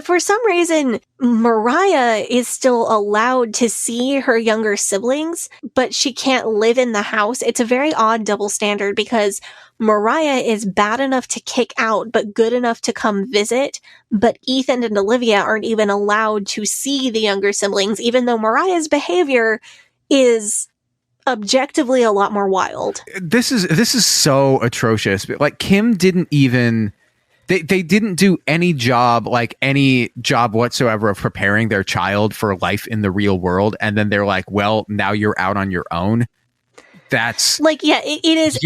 For some reason, Moriah is still allowed to see her younger siblings, but she can't live in the house. It's a very odd double standard because Moriah is bad enough to kick out, but good enough to come visit. But Ethan and Olivia aren't even allowed to see the younger siblings, even though Moriah's behavior is objectively a lot more wild. This is so atrocious. Like, Kim didn't even... They didn't do any job whatsoever of preparing their child for life in the real world. And then they're like, well, now you're out on your own. That's like, yeah, it is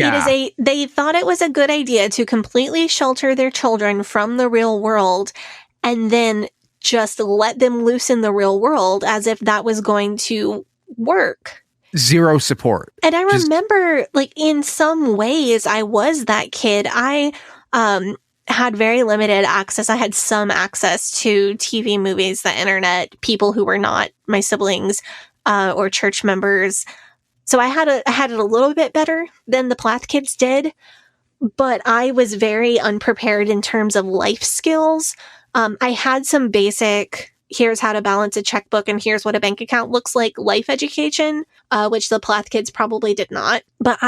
they thought it was a good idea to completely shelter their children from the real world and then just let them loose in the real world as if that was going to work. Zero support. And I remember, like, in some ways I was that kid. I, had very limited access. I had some access to TV, movies, the internet, people who were not my siblings or church members. So I had it a little bit better than the Plath kids did, but I was very unprepared in terms of life skills. I had some basic, here's how to balance a checkbook and here's what a bank account looks like, life education, which the Plath kids probably did not. But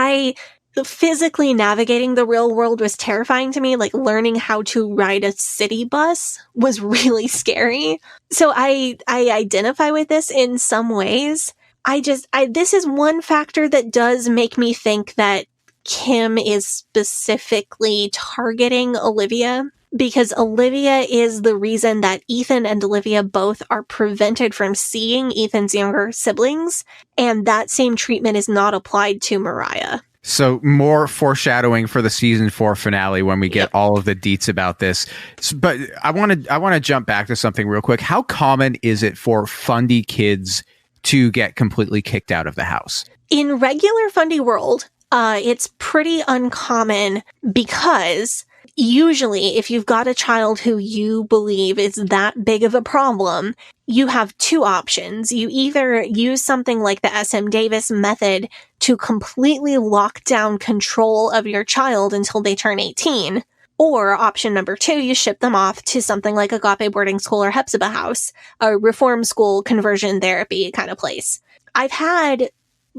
physically navigating the real world was terrifying to me. Like, learning how to ride a city bus was really scary. So I identify with this in some ways. This is one factor that does make me think that Kim is specifically targeting Olivia, because Olivia is the reason that Ethan and Olivia both are prevented from seeing Ethan's younger siblings. And that same treatment is not applied to Moriah. So more foreshadowing for the season 4 finale when we get all of the deets about this. But I want to jump back to something real quick. How common is it for fundy kids to get completely kicked out of the house? In regular fundy world, it's pretty uncommon because usually if you've got a child who you believe is that big of a problem, you have two options. You either use something like the SM Davis method to completely lock down control of your child until they turn 18, or option number 2, you ship them off to something like Agape Boarding School or Hephzibah House, a reform school conversion therapy kind of place. I've had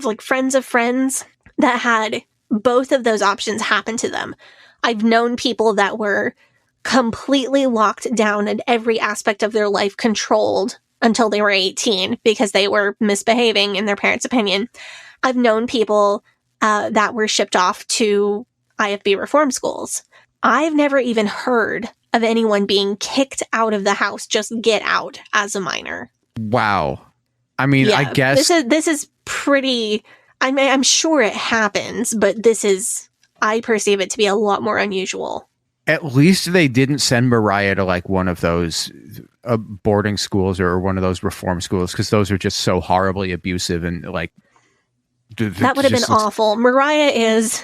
like friends of friends that had both of those options happen to them. I've known people that were completely locked down and every aspect of their life controlled until they were 18 because they were misbehaving in their parents' opinion. I've known people that were shipped off to IFB reform schools. I've never even heard of anyone being kicked out of the house, just get out as a minor. Wow. I mean, I guess this is pretty, I mean, I'm sure it happens, but I perceive it to be a lot more unusual. At least they didn't send Moriah to like one of those boarding schools or one of those reform schools, because those are just so horribly abusive and like. That would have been awful. Moriah is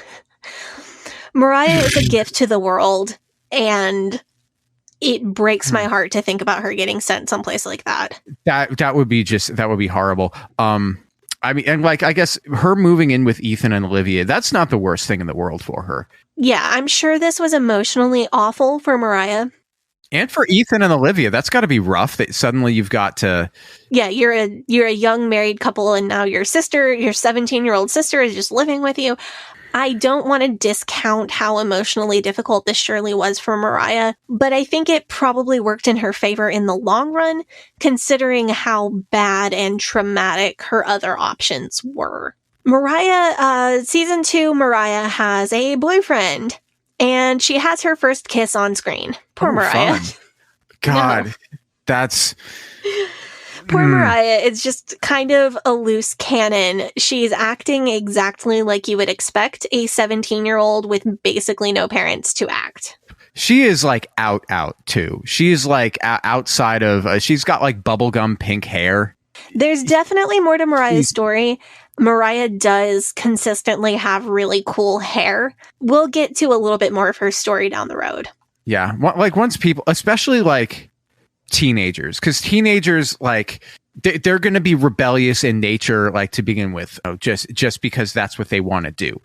a gift to the world, and it breaks my heart to think about her getting sent someplace like that. That would be horrible. I mean, and like, I guess her moving in with Ethan and Olivia, that's not the worst thing in the world for her. Yeah, I'm sure this was emotionally awful for Moriah. And for Ethan and Olivia, that's got to be rough that suddenly you've got to... Yeah, you're a young married couple, and now your 17-year-old sister is just living with you. I don't want to discount how emotionally difficult this surely was for Moriah, but I think it probably worked in her favor in the long run, considering how bad and traumatic her other options were. Season 2, Moriah has a boyfriend, and she has her first kiss on screen. Poor Moriah. Fun. God, no. That's... Poor Moriah is just kind of a loose cannon. She's acting exactly like you would expect a 17-year-old with basically no parents to act. She is like out too. She's like outside of, she's got like bubblegum pink hair. There's definitely more to Moriah's story. Moriah does consistently have really cool hair. We'll get to a little bit more of her story down the road. Yeah. Like once people, especially like teenagers, because teenagers, like they're going to be rebellious in nature, like to begin with, just because that's what they want to do.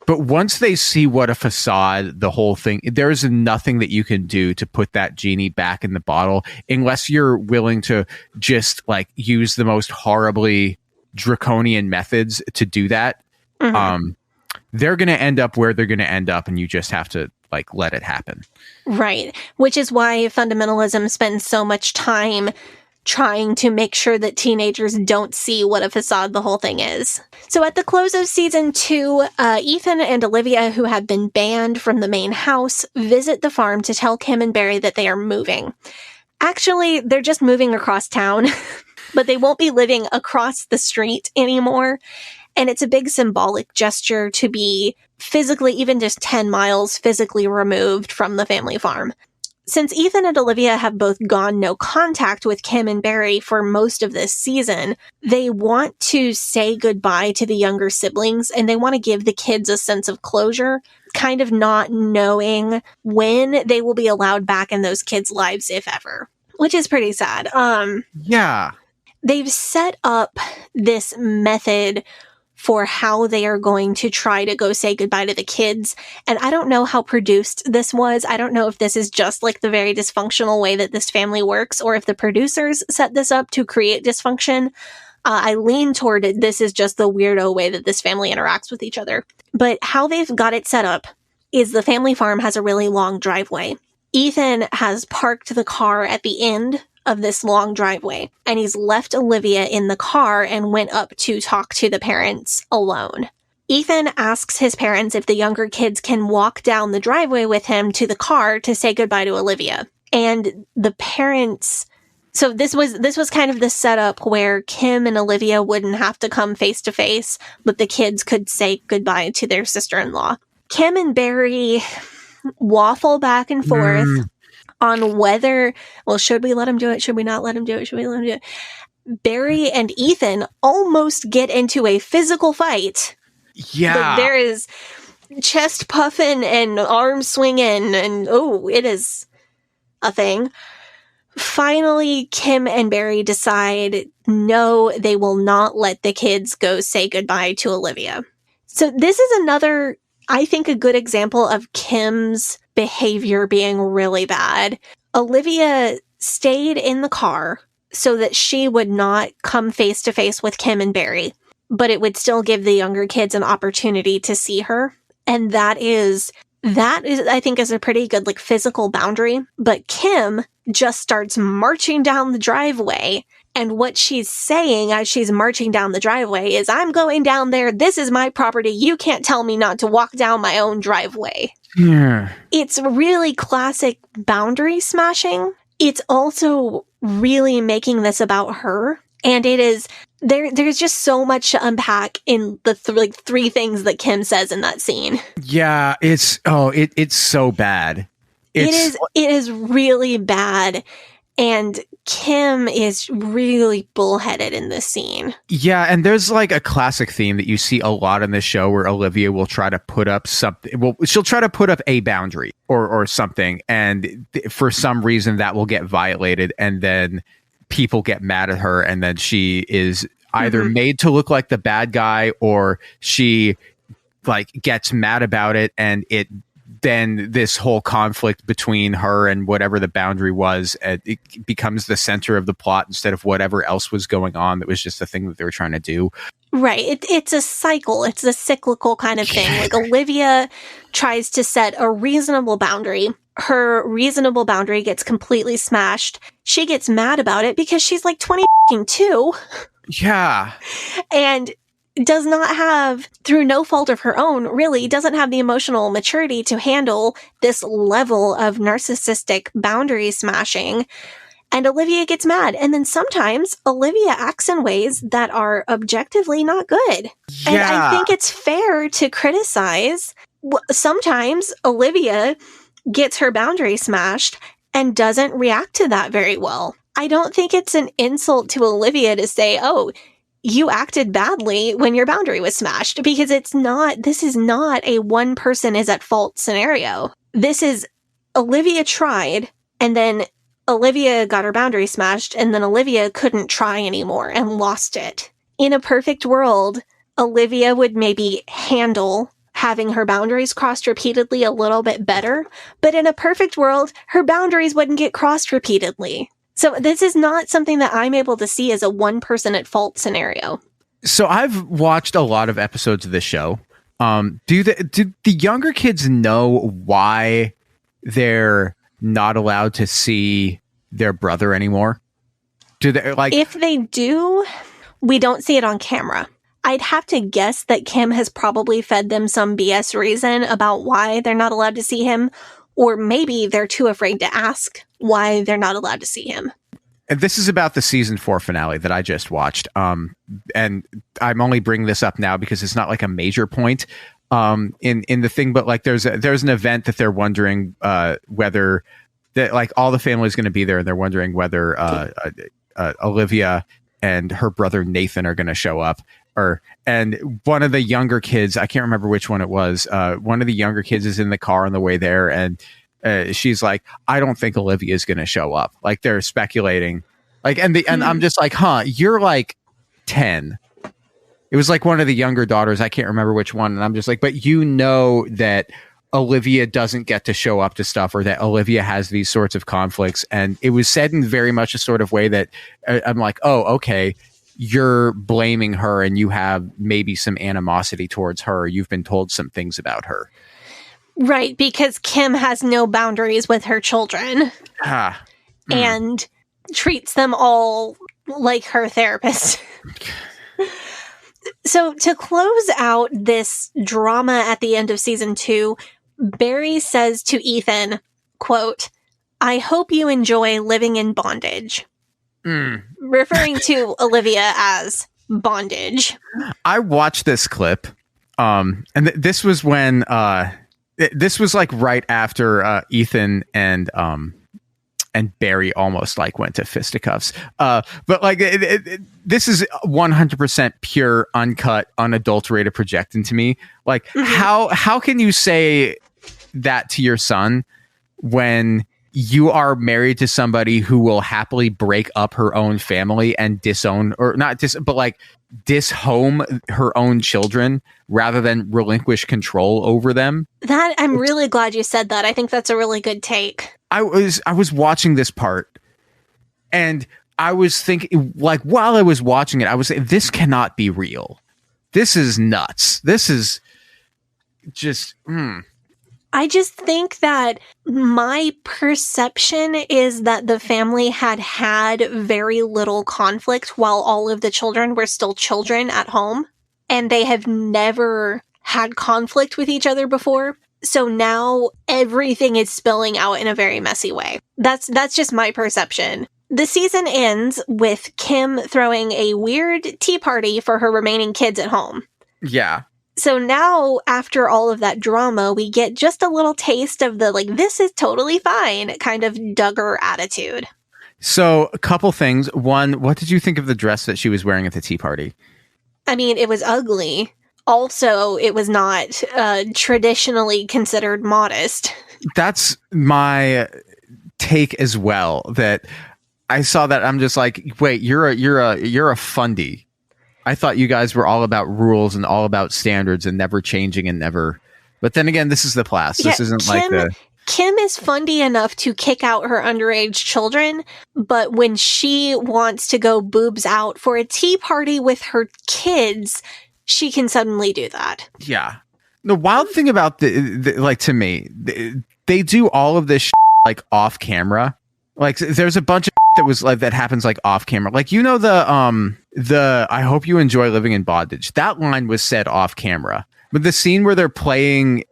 But once they see what a facade, the whole thing, there is nothing that you can do to put that genie back in the bottle unless you're willing to just like use the most horribly draconian methods to do that. Mm-hmm. They're going to end up where they're going to end up, and you just have to like let it happen. Right. Which is why fundamentalism spends so much time trying to make sure that teenagers don't see what a facade the whole thing is. So at the close of season 2, Ethan and Olivia, who have been banned from the main house, visit the farm to tell Kim and Barry that they are moving. Actually, they're just moving across town, but they won't be living across the street anymore. And it's a big symbolic gesture to be physically, even just 10 miles physically removed from the family farm. Since Ethan and Olivia have both gone no contact with Kim and Barry for most of this season, they want to say goodbye to the younger siblings, and they want to give the kids a sense of closure, kind of not knowing when they will be allowed back in those kids' lives, if ever, which is pretty sad. Yeah. They've set up this method for how they are going to try to go say goodbye to the kids. And I don't know how produced this was. I don't know if this is just like the very dysfunctional way that this family works, or if the producers set this up to create dysfunction. I lean toward it. This is just the weirdo way that this family interacts with each other. But how they've got it set up is the family farm has a really long driveway. Ethan has parked the car at the end of this long driveway, and he's left Olivia in the car and went up to talk to the parents alone. Ethan asks his parents if the younger kids can walk down the driveway with him to the car to say goodbye to Olivia. And the parents So this was kind of the setup where Kim and Olivia wouldn't have to come face to face, but the kids could say goodbye to their sister-in-law. Kim and Barry waffle back and forth on whether, well, should we let him do it? Should we not let him do it? Should we let him do it? Barry and Ethan almost get into a physical fight. Yeah. But there is chest puffing and arm swinging, and it is a thing. Finally, Kim and Barry decide, no, they will not let the kids go say goodbye to Olivia. So this is another, I think, a good example of Kim's behavior being really bad. Olivia stayed in the car so that she would not come face to face with Kim and Barry, but it would still give the younger kids an opportunity to see her. And that is, I think, is a pretty good, like, physical boundary. But Kim just starts marching down the driveway. And what she's saying as she's marching down the driveway is, I'm going down there. This is my property. You can't tell me not to walk down my own driveway. Yeah. It's really classic boundary smashing. It's also really making this about her. And it is, there's just so much to unpack in the three things that Kim says in that scene. Yeah, it's so bad. It is really bad. And Kim is really bullheaded in this scene. Yeah, and there's like a classic theme that you see a lot in this show where Olivia will try to put up something. Well, she'll try to put up a boundary or something, and for some reason that will get violated, and then people get mad at her, and then she is either made to look like the bad guy, or she like gets mad about it, and then this whole conflict between her and whatever the boundary was, it becomes the center of the plot instead of whatever else was going on that was just the thing that they were trying to do. Right. It's a cycle. It's a cyclical kind of thing. Like, Olivia tries to set a reasonable boundary. Her reasonable boundary gets completely smashed. She gets mad about it because she's like 22. Yeah. And does not have, through no fault of her own, really, doesn't have the emotional maturity to handle this level of narcissistic boundary smashing. And Olivia gets mad. And then sometimes Olivia acts in ways that are objectively not good. Yeah. And I think it's fair to criticize. Sometimes Olivia gets her boundary smashed and doesn't react to that very well. I don't think it's an insult to Olivia to say, oh, you acted badly when your boundary was smashed, because this is not a one person is at fault scenario. This is Olivia tried, and then Olivia got her boundary smashed, and then Olivia couldn't try anymore and lost it. In a perfect world, Olivia would maybe handle having her boundaries crossed repeatedly a little bit better, but in a perfect world, her boundaries wouldn't get crossed repeatedly. So this is not something that I'm able to see as a one person at fault scenario. So I've watched a lot of episodes of this show. Do the younger kids know why they're not allowed to see their brother anymore? Do they, like, if they do, we don't see it on camera. I'd have to guess that Kim has probably fed them some BS reason about why they're not allowed to see him, or maybe they're too afraid to ask why they're not allowed to see him. And this is about the season 4 finale that I just watched. And I'm only bringing this up now because it's not like a major point in the thing, but like there's an event that they're wondering whether that, like, all the family is going to be there, and they're wondering whether Olivia and her brother Nathan are going to show up. And one of the younger kids, I can't remember which one it was, one of the younger kids is in the car on the way there, and she's like, I don't think Olivia is going to show up. Like, they're speculating, like, and I'm just like, you're like 10. It was like one of the younger daughters. I can't remember which one. And I'm just like, but you know that Olivia doesn't get to show up to stuff, or that Olivia has these sorts of conflicts. And it was said in very much a sort of way that I'm like, oh, okay, you're blaming her and you have maybe some animosity towards her. You've been told some things about her. Right, because Kim has no boundaries with her children. And treats them all like her therapist. So to close out this drama at the end of season 2, Barry says to Ethan, quote, I hope you enjoy living in bondage. referring to Olivia as bondage. I watched this clip, and this was when this was like right after Ethan and Barry almost like went to fisticuffs. But like this is 100% pure, uncut, unadulterated projecting to me. Like how can you say that to your son when you are married to somebody who will happily break up her own family and disown, or not but like dishome her own children rather than relinquish control over them? That I'm really glad you said that. I think that's a really good take. I was watching this part and I was thinking, like, while I was watching it, I was saying, this cannot be real. This is nuts. This is just I just think that my perception is that the family had very little conflict while all of the children were still children at home, and they have never had conflict with each other before. So now everything is spilling out in a very messy way. That's just my perception. The season ends with Kim throwing a weird tea party for her remaining kids at home. Yeah. So now, after all of that drama, we get just a little taste of the, like, this is totally fine kind of Duggar attitude. So, a couple things. One, what did you think of the dress that she was wearing at the tea party? I mean, it was ugly. Also, it was not traditionally considered modest. That's my take as well. That I saw that, I'm just like, wait, you're a fundy. I thought you guys were all about rules and all about standards and never changing and never. But then again, this is the Plath. This isn't Kim is fundy enough to kick out her underage children, but when she wants to go boobs out for a tea party with her kids, she can suddenly do that. Yeah. The wild thing about like, to me, they do all of this like off camera. Like, there's a bunch of that was like that happens like off camera. Like, you know, the I hope you enjoy living in bondage. That line was said off camera. But the scene where they're playing,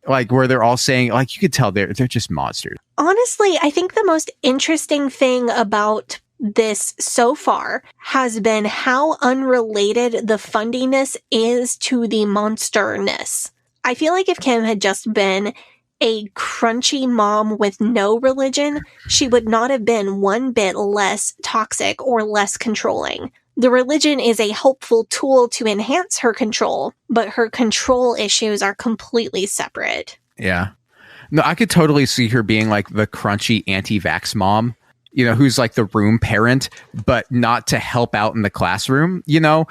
like, where they're all saying, like, you could tell they're just monsters. Honestly, I think the most interesting thing about this so far has been how unrelated the fundiness is to the monsterness. I feel like if Kim had just been a crunchy mom with no religion, she would not have been one bit less toxic or less controlling. The religion is a helpful tool to enhance her control, but her control issues are completely separate. Yeah. No, I could totally see her being like the crunchy anti-vax mom, you know, who's like the room parent, but not to help out in the classroom, you know?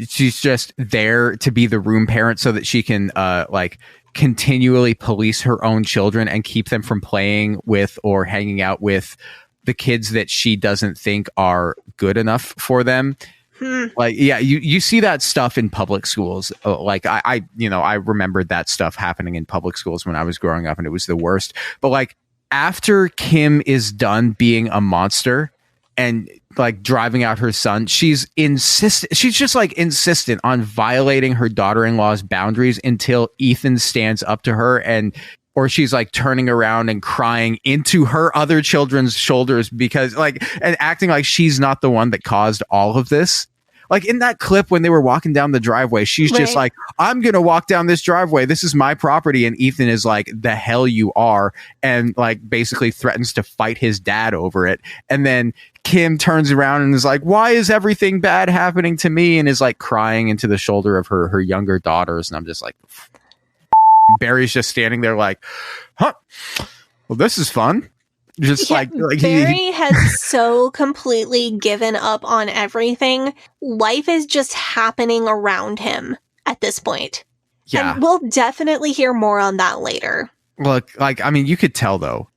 She's just there to be the room parent so that she can, like, continually police her own children and keep them from playing with or hanging out with the kids that she doesn't think are good enough for them. Like, yeah, you see that stuff in public schools. Like, I remembered that stuff happening in public schools when I was growing up, and it was the worst. But like, after Kim is done being a monster and like driving out her son, she's just like insistent on violating her daughter-in-law's boundaries until Ethan stands up to her, or she's like turning around and crying into her other children's shoulders because like, and acting like she's not the one that caused all of this. Like in that clip when they were walking down the driveway, she's just like, I'm going to walk down this driveway. This is my property. And Ethan is like, the hell you are. And like basically threatens to fight his dad over it. And then Kim turns around and is like, why is everything bad happening to me? And is like crying into the shoulder of her younger daughters. And I'm just like, Barry's just standing there like, huh, well, this is fun. Just like Barry has so completely given up on everything. Life is just happening around him at this point. Yeah. And we'll definitely hear more on that later. Look, like, I mean, you could tell though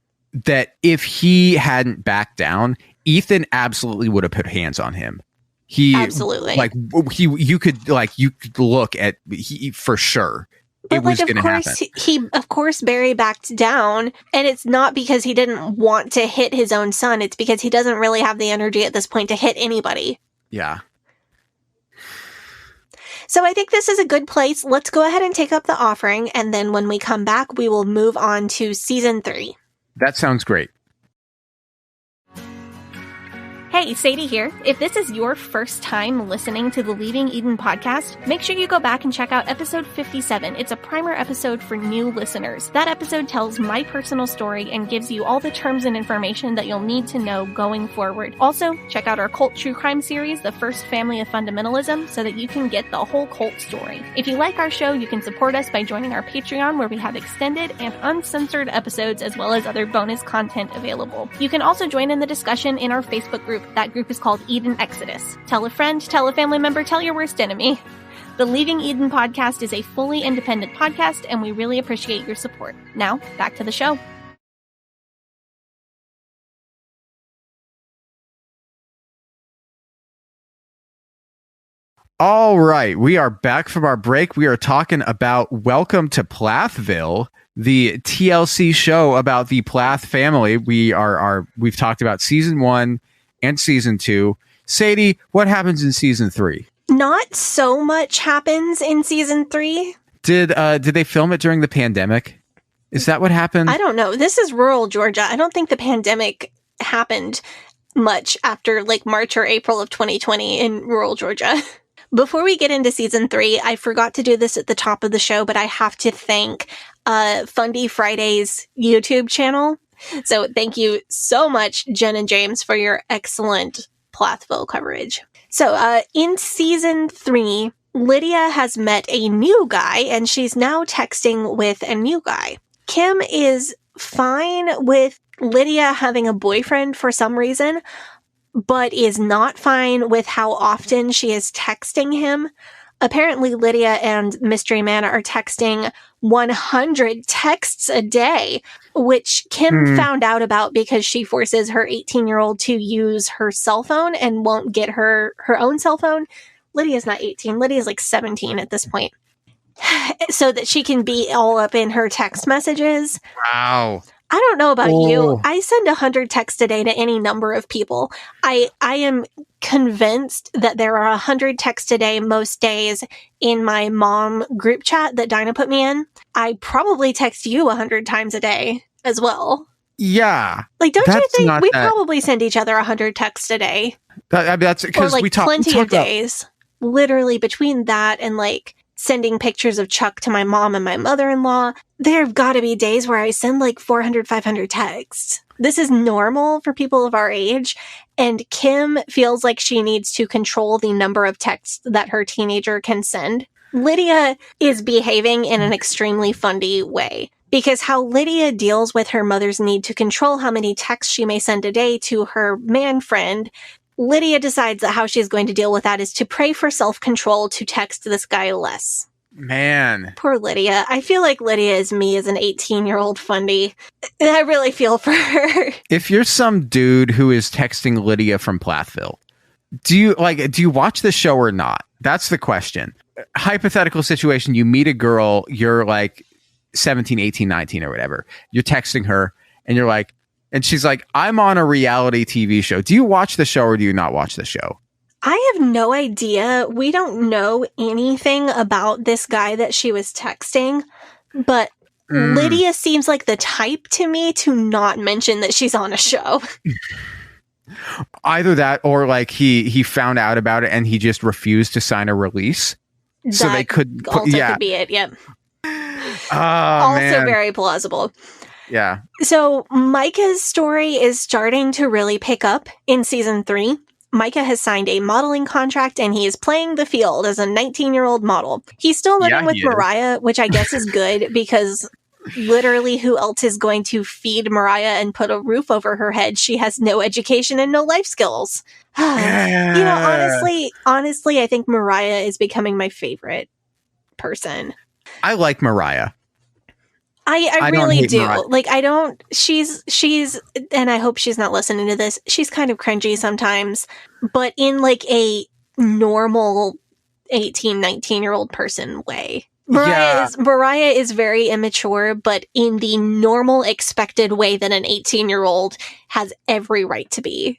that if he hadn't backed down, Ethan absolutely would have put hands on him. Absolutely. Like you could look at for sure. But it was going to happen. Of course, Barry backed down, and it's not because he didn't want to hit his own son. It's because he doesn't really have the energy at this point to hit anybody. Yeah. So I think this is a good place. Let's go ahead and take up the offering, and then when we come back, we will move on to season 3. That sounds great. Hey, Sadie here. If this is your first time listening to the Leaving Eden podcast, make sure you go back and check out episode 57. It's a primer episode for new listeners. That episode tells my personal story and gives you all the terms and information that you'll need to know going forward. Also, check out our cult true crime series, The First Family of Fundamentalism, so that you can get the whole cult story. If you like our show, you can support us by joining our Patreon, where we have extended and uncensored episodes as well as other bonus content available. You can also join in the discussion in our Facebook group. That group is called Eden Exodus. Tell a friend, tell a family member, tell your worst enemy. The Leaving Eden podcast is a fully independent podcast, and we really appreciate your support. Now, back to the show. All right, we are back from our break. We are talking about Welcome to Plathville, the TLC show about the Plath family. We've talked about season 1 and season 2. Sadie, what happens in season 3? Not so much happens in season 3. Did they film it during the pandemic? Is that what happened? I don't know. This is rural Georgia. I don't think the pandemic happened much after like March or April of 2020 in rural Georgia. Before we get into season 3, I forgot to do this at the top of the show, but I have to thank Fundy Friday's YouTube channel. So thank you so much, Jen and James, for your excellent Plathville coverage. So in season 3, Lydia has met a new guy, and she's now texting with a new guy. Kim is fine with Lydia having a boyfriend for some reason, but is not fine with how often she is texting him. Apparently, Lydia and Mystery Man are texting 100 texts a day, which Kim found out about because she forces her 18-year-old to use her cell phone and won't get her own cell phone. Lydia's not 18. Lydia's like 17 at this point. So that she can be all up in her text messages. Wow. I don't know about you. I send 100 texts a day to any number of people. I am convinced that there are 100 texts a day most days in my mom group chat that Dinah put me in. I probably text you 100 times a day as well. Yeah. Like, don't you think we probably send each other 100 texts a day? That's because like we talk plenty of days. Literally between that and like sending pictures of Chuck to my mom and my mother-in-law, there have got to be days where I send like 400, 500 texts. This is normal for people of our age, and Kim feels like she needs to control the number of texts that her teenager can send. Lydia is behaving in an extremely fundy way, because how Lydia deals with her mother's need to control how many texts she may send a day to her man friend, Lydia decides that how she's going to deal with that is to pray for self-control to text this guy less. Man. Poor Lydia. I feel like Lydia is me as an 18-year-old fundy. I really feel for her. If you're some dude who is texting Lydia from Plathville, do you watch the show or not? That's the question. Hypothetical situation, you meet a girl, you're like 17, 18, 19 or whatever. You're texting her and you're like, and she's like, I'm on a reality TV show. Do you watch the show or do you not watch the show? I have no idea. We don't know anything about this guy that she was texting, but Lydia seems like the type to me to not mention that she's on a show. Either that or like he found out about it and he just refused to sign a release. So they could could be it. Yep. Also very plausible. Yeah. So Micah's story is starting to really pick up in season 3. Micah has signed a modeling contract and he is playing the field as a 19-year-old model. He's still living with Moriah, which I guess is good because literally who else is going to feed Moriah and put a roof over her head? She has no education and no life skills. Yeah. You know, honestly, I think Moriah is becoming my favorite person. I like Moriah. I really do. Moriah. Like, I don't, she's, and I hope she's not listening to this. She's kind of cringy sometimes, but in like a normal 18, 19-year-old person way. Moriah is very immature, but in the normal expected way that an 18-year-old has every right to be.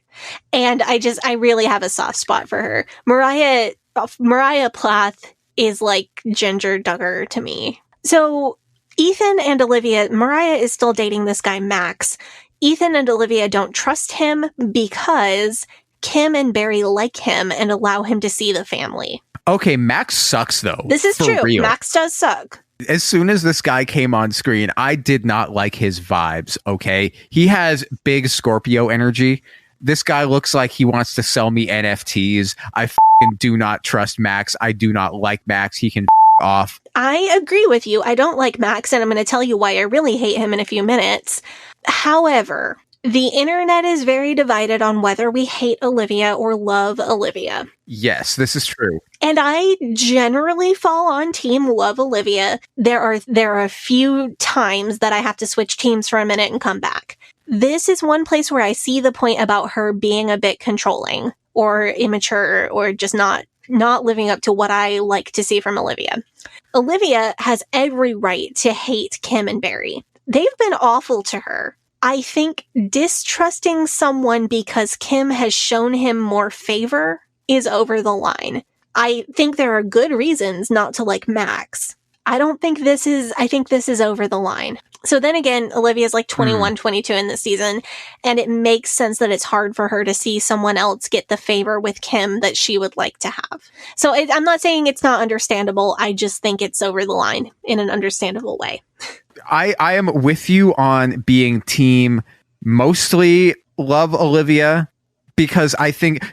And I really have a soft spot for her. Moriah Plath is like Ginger Duggar to me. So Ethan and Olivia, Moriah is still dating this guy, Max. Ethan and Olivia don't trust him because Kim and Barry like him and allow him to see the family. Okay, Max sucks, though. This is true. Real. Max does suck. As soon as this guy came on screen, I did not like his vibes, okay? He has big Scorpio energy. This guy looks like he wants to sell me NFTs. I f***ing do not trust Max. I do not like Max. He can off. I agree with you. I don't like Max, and I'm going to tell you why I really hate him in a few minutes. However, the internet is very divided on whether we hate Olivia or love Olivia. Yes, this is true. And I generally fall on team love Olivia. There are a few times that I have to switch teams for a minute and come back. This is one place where I see the point about her being a bit controlling or immature or just not living up to what I like to see from Olivia. Olivia has every right to hate Kim and Barry. They've been awful to her. I think distrusting someone because Kim has shown him more favor is over the line. I think there are good reasons not to like Max. I think this is over the line. So then again, Olivia's like 21, 22 in this season, and it makes sense that it's hard for her to see someone else get the favor with Kim that she would like to have. So I'm not saying it's not understandable. I just think it's over the line in an understandable way. I am with you on being team mostly love Olivia, because I think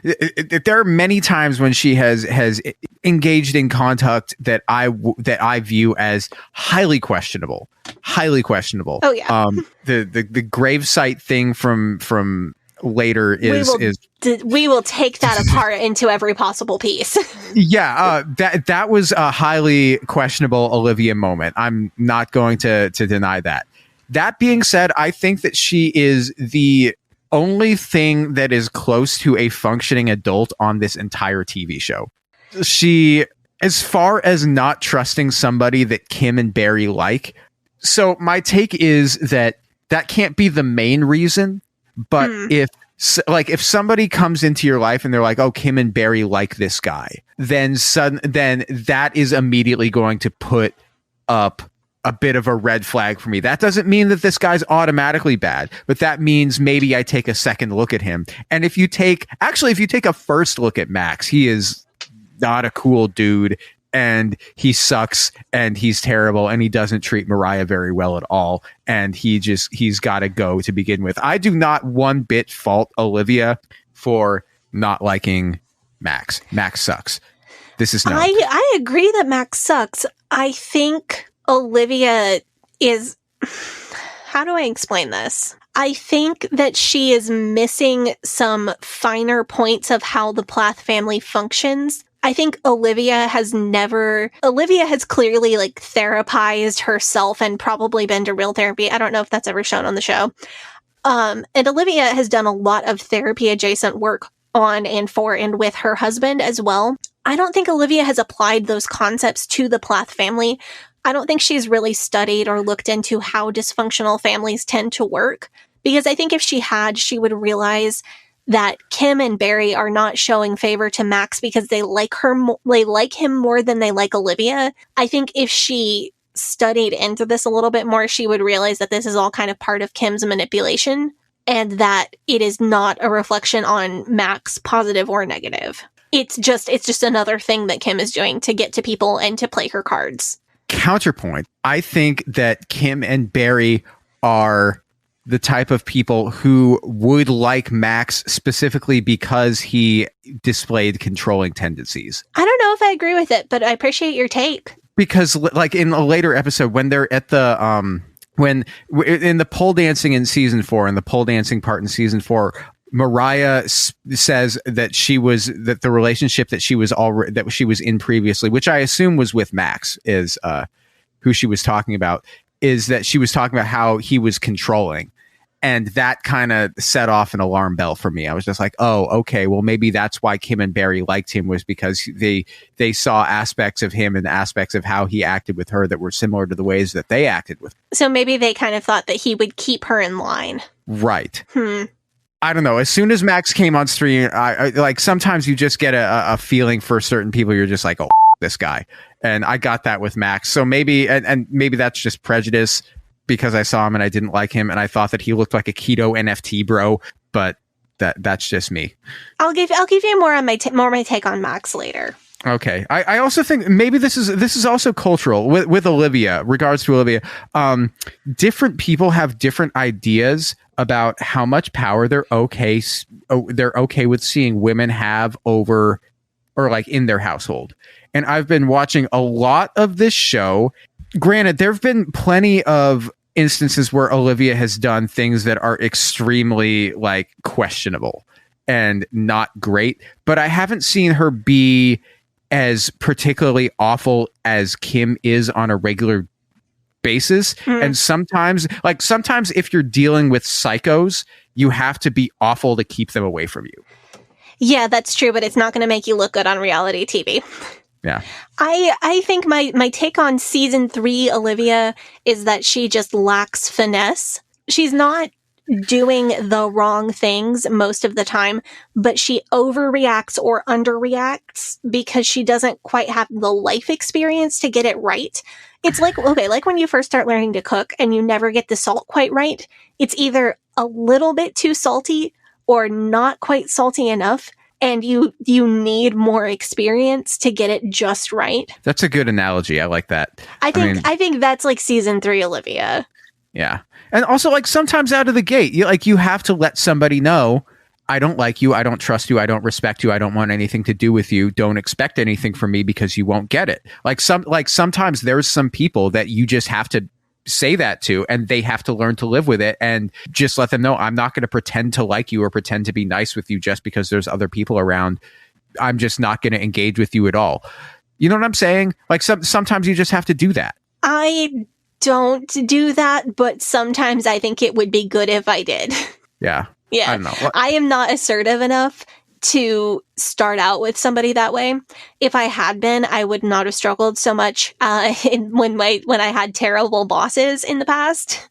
there are many times when she has engaged in conduct that I view as highly questionable. Oh yeah. The gravesite thing from later is we will take that apart into every possible piece. Yeah, that was a highly questionable Olivia moment. I'm not going to deny that. That being said, I think that she is the only thing that is close to a functioning adult on this entire TV show. She, as far as not trusting somebody that Kim and Barry like. So my take is that can't be the main reason, but if somebody comes into your life and they're like, oh, Kim and Barry like this guy, then that is immediately going to put up a bit of a red flag for me. That doesn't mean that this guy's automatically bad, but that means maybe I take a second look at him. And if you take a first look at Max, he is not a cool dude, and he sucks, and he's terrible, and he doesn't treat Moriah very well at all. And he's got to go to begin with. I do not one bit fault Olivia for not liking Max. Max sucks. This is no. I agree that Max sucks. I think Olivia is, how do I explain this? I think that she is missing some finer points of how the Plath family functions. I think Olivia has clearly like therapized herself and probably been to real therapy. I don't know if that's ever shown on the show. And Olivia has done a lot of therapy adjacent work on and for and with her husband as well. I don't think Olivia has applied those concepts to the Plath family. I don't think she's really studied or looked into how dysfunctional families tend to work, because I think if she had, she would realize that Kim and Barry are not showing favor to Max because they like him more than they like Olivia. I think if she studied into this a little bit more, she would realize that this is all kind of part of Kim's manipulation and that it is not a reflection on Max, positive or negative. It's just another thing that Kim is doing to get to people and to play her cards. Counterpoint, I think that Kim and Barry are the type of people who would like Max specifically because he displayed controlling tendencies. I don't know if I agree with it, but I appreciate your take. Because like in a later episode, when they're at the when in the pole dancing in season 4 and the pole dancing part in season 4, Moriah says that the relationship that she was in previously, which I assume was with Max, is who she was talking about, is that she was talking about how he was controlling. And that kind of set off an alarm bell for me. I was just like, oh, okay, well, maybe that's why Kim and Barry liked him, was because they saw aspects of him and aspects of how he acted with her that were similar to the ways that they acted with her. So maybe they kind of thought that he would keep her in line. Right. I don't know. As soon as Max came on stream, I like sometimes you just get a feeling for certain people. You're just like, oh, this guy. And I got that with Max. So maybe, and maybe that's just prejudice because I saw him and I didn't like him and I thought that he looked like a keto NFT bro. But That's just me. I'll give you more on my take on Max later. Okay. I also think maybe this is also cultural with Olivia, regards to Olivia. Different people have different ideas about how much power they're okay with seeing women have over or like in their household. And I've been watching a lot of this show. Granted, there have been plenty of instances where Olivia has done things that are extremely like questionable and not great, but I haven't seen her be as particularly awful as Kim is on a regular basis. And sometimes if you're dealing with psychos, you have to be awful to keep them away from you. Yeah, that's true, but it's not going to make you look good on reality TV. Yeah. I think my take on season 3 Olivia is that she just lacks finesse. She's not doing the wrong things most of the time, but she overreacts or underreacts because she doesn't quite have the life experience to get it right. It's like when you first start learning to cook and you never get the salt quite right. It's either a little bit too salty or not quite salty enough, and you need more experience to get it just right. That's a good analogy. I like that. I think that's like season 3 Olivia. Yeah. And also, like, sometimes out of the gate, you have to let somebody know, I don't like you, I don't trust you, I don't respect you, I don't want anything to do with you, don't expect anything from me because you won't get it. Sometimes there's some people that you just have to say that to, and they have to learn to live with it, and just let them know, I'm not going to pretend to like you or pretend to be nice with you just because there's other people around. I'm just not going to engage with you at all. You know what I'm saying? Like, sometimes you just have to do that. I don't do that, but sometimes I think it would be good if I did. Yeah. Yeah. I don't know. I am not assertive enough to start out with somebody that way. If I had been, I would not have struggled so much when I had terrible bosses in the past.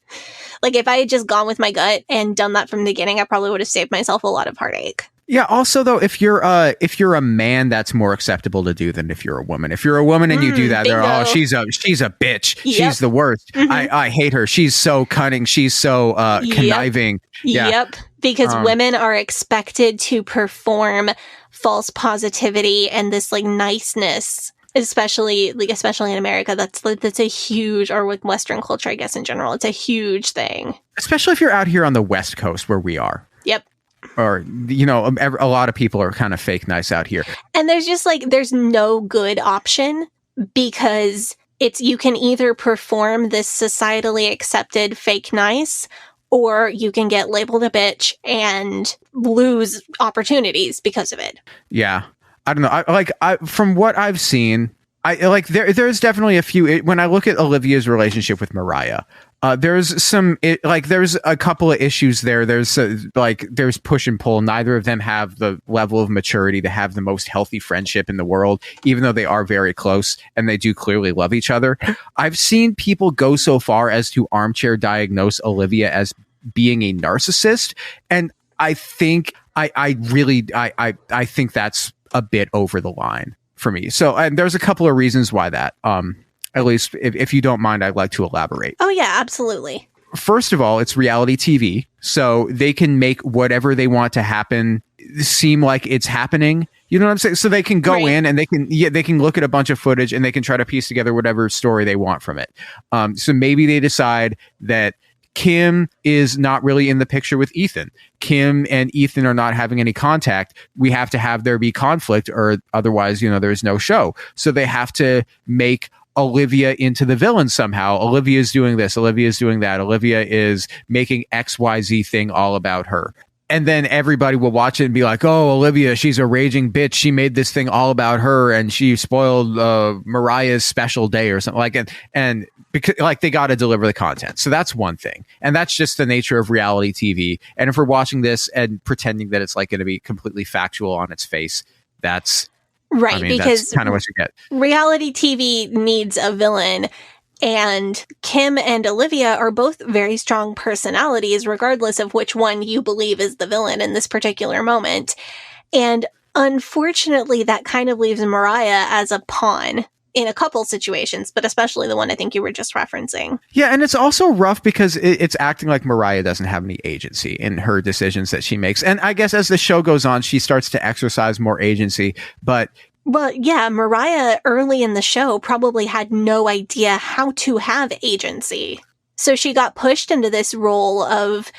Like, if I had just gone with my gut and done that from the beginning, I probably would have saved myself a lot of heartache. Yeah. Also, though, if you're a man, that's more acceptable to do than if you're a woman. If you're a woman and you do that, they're she's a bitch. Yep. She's the worst. Mm-hmm. I hate her. She's so cunning. She's so conniving. Yep. Yeah. Yep. Because women are expected to perform false positivity and this like niceness, especially in America. That's a huge, or with Western culture, I guess in general, it's a huge thing. Especially if you're out here on the West Coast where we are. Yep. Or, a lot of people are kind of fake nice out here. And there's no good option, because you can either perform this societally accepted fake nice, or you can get labeled a bitch and lose opportunities because of it. Yeah. I don't know. From what I've seen, there's definitely a few, when I look at Olivia's relationship with Moriah, there's a couple of issues there. There's push and pull. Neither of them have the level of maturity to have the most healthy friendship in the world, even though they are very close and they do clearly love each other. I've seen people go so far as to armchair diagnose Olivia as being a narcissist. And I think I think that's a bit over the line for me. So, and there's a couple of reasons why that, at least if you don't mind, I'd like to elaborate. Oh yeah, absolutely. First of all, it's reality TV, so they can make whatever they want to happen seem like it's happening. You know what I'm saying? So they can go in and they can look at a bunch of footage and they can try to piece together whatever story they want from it. So maybe they decide that Kim is not really in the picture with Ethan. Kim and Ethan are not having any contact. We have to have there be conflict, or otherwise, there's no show. So they have to make Olivia into the villain somehow. Olivia is doing this. Olivia is doing that. Olivia is making XYZ thing all about her. And then everybody will watch it and be like, oh, Olivia, she's a raging bitch. She made this thing all about her and she spoiled Moriah's special day or something like that. And because they got to deliver the content. So that's one thing. And that's just the nature of reality TV. And if we're watching this and pretending that it's going to be completely factual on its face, that's right. Because that's kind of what you get. Reality TV needs a villain. And Kim and Olivia are both very strong personalities, regardless of which one you believe is the villain in this particular moment. And unfortunately, that kind of leaves Moriah as a pawn in a couple situations, but especially the one I think you were just referencing. Yeah, and it's also rough because it's acting like Moriah doesn't have any agency in her decisions that she makes. And I guess as the show goes on, she starts to exercise more agency, but... Well, yeah, Moriah early in the show probably had no idea how to have agency. So she got pushed into this role of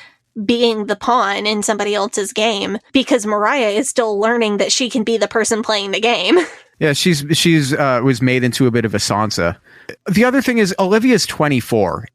being the pawn in somebody else's game because Moriah is still learning that she can be the person playing the game. Yeah, she's was made into a bit of a Sansa. The other thing is Olivia's 24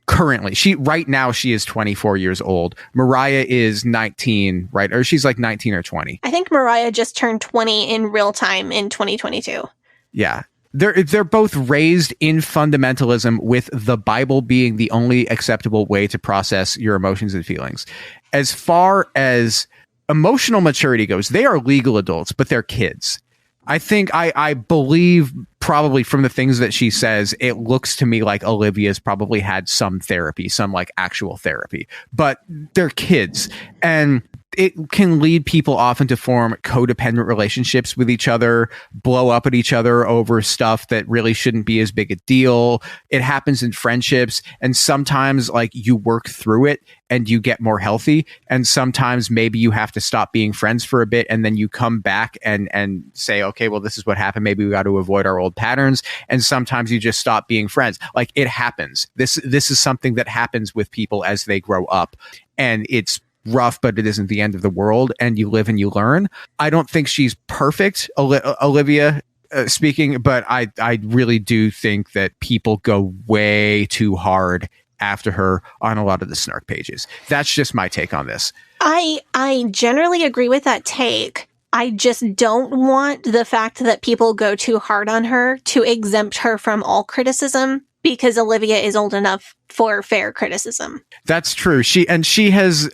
currently. Right now she is 24 years old. Moriah is 19, right? Or she's like 19 or 20. I think Moriah just turned 20 in real time in 2022. Yeah. They're both raised in fundamentalism with the Bible being the only acceptable way to process your emotions and feelings. As far as emotional maturity goes, they are legal adults, but they're kids. I think I believe probably from the things that she says, it looks to me like Olivia's probably had some therapy, some like actual therapy, but they're kids, and it can lead people often to form codependent relationships with each other, blow up at each other over stuff that really shouldn't be as big a deal. It happens in friendships, and sometimes like you work through it and you get more healthy, and sometimes maybe you have to stop being friends for a bit and then you come back and say, okay, well, this is what happened. Maybe we got to avoid our old patterns. And sometimes you just stop being friends. Like, it happens. This is something that happens with people as they grow up, and it's rough, but it isn't the end of the world, and you live and you learn. I don't think she's perfect, Olivia speaking, but I really do think that people go way too hard after her on a lot of the snark pages. That's just my take on this. I generally agree with that take. I just don't want the fact that people go too hard on her to exempt her from all criticism, because Olivia is old enough for fair criticism. That's true. She has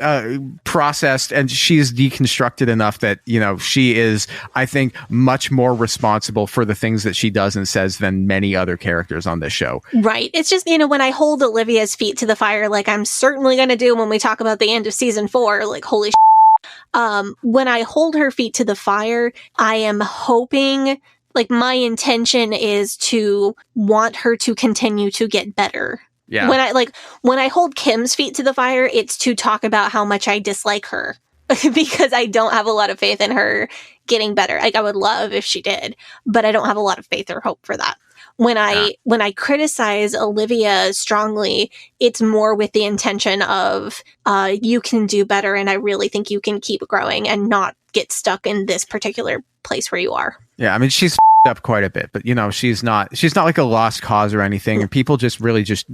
processed, and she's deconstructed enough that, you know, she is, I think, much more responsible for the things that she does and says than many other characters on this show. Right. It's just, you know, when I hold Olivia's feet to the fire, like I'm certainly going to do when we talk about the end of season 4, like, holy when I hold her feet to the fire, I am hoping, like, my intention is to want her to continue to get better. Yeah. When I hold Kim's feet to the fire, it's to talk about how much I dislike her because I don't have a lot of faith in her getting better. Like, I would love if she did, but I don't have a lot of faith or hope for that. When I criticize Olivia strongly, it's more with the intention of you can do better, and I really think you can keep growing and not get stuck in this particular place where you are. Yeah, I mean, she's up quite a bit, but, you know, she's not like a lost cause or anything. And people just really just,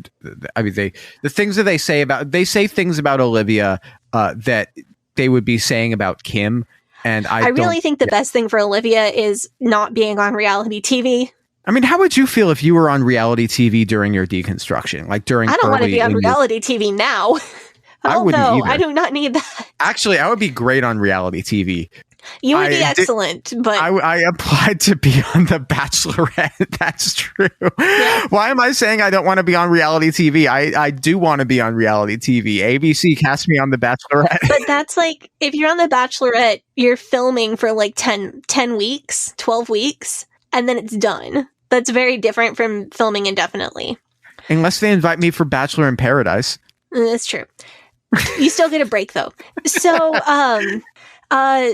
I mean, the things that they say things about Olivia that they would be saying about Kim. And I really think the best thing for Olivia is not being on reality TV. I mean, how would you feel if you were on reality TV during your deconstruction? Like during I don't want to be on reality TV now. I wouldn't either. I do not need that. Actually, I would be great on reality TV. You would be excellent, but I applied to be on The Bachelorette. That's true. Yeah. Why am I saying I don't want to be on reality TV? I do want to be on reality TV. ABC cast me on The Bachelorette. But that's like, if you're on The Bachelorette, you're filming for like 10 weeks, 12 weeks, and then it's done. That's very different from filming indefinitely. Unless they invite me for Bachelor in Paradise. That's true. You still get a break though. So,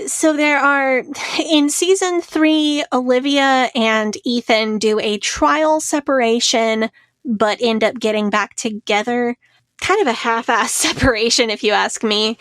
so there are, in season 3, Olivia and Ethan do a trial separation, but end up getting back together. Kind of a half-ass separation, if you ask me.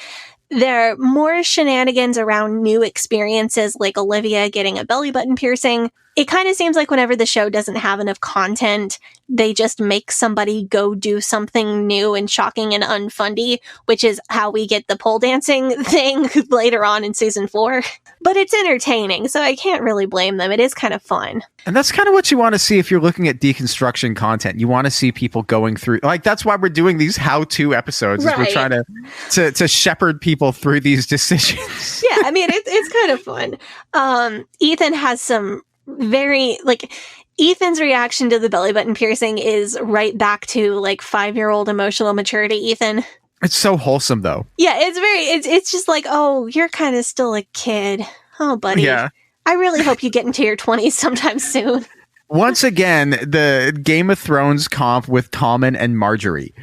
There are more shenanigans around new experiences, like Olivia getting a belly button piercing. It kind of seems like whenever the show doesn't have enough content, they just make somebody go do something new and shocking and unfundy, which is how we get the pole dancing thing later on in season 4. But it's entertaining, so I can't really blame them. It is kind of fun. And that's kind of what you want to see if you're looking at deconstruction content. You want to see people going through, like, that's why we're doing these how-to episodes. Right. Is we're trying to shepherd people through these decisions. Yeah, I mean, it's kind of fun. Ethan has some very, like, Ethan's reaction to the belly button piercing is right back to, like, 5-year-old emotional maturity Ethan. It's so wholesome, though. Yeah, it's just like, oh, you're kind of still a kid. Oh, buddy. Yeah. I really hope you get into your 20s sometime soon. Once again, the Game of Thrones comp with Tommen and Marjorie.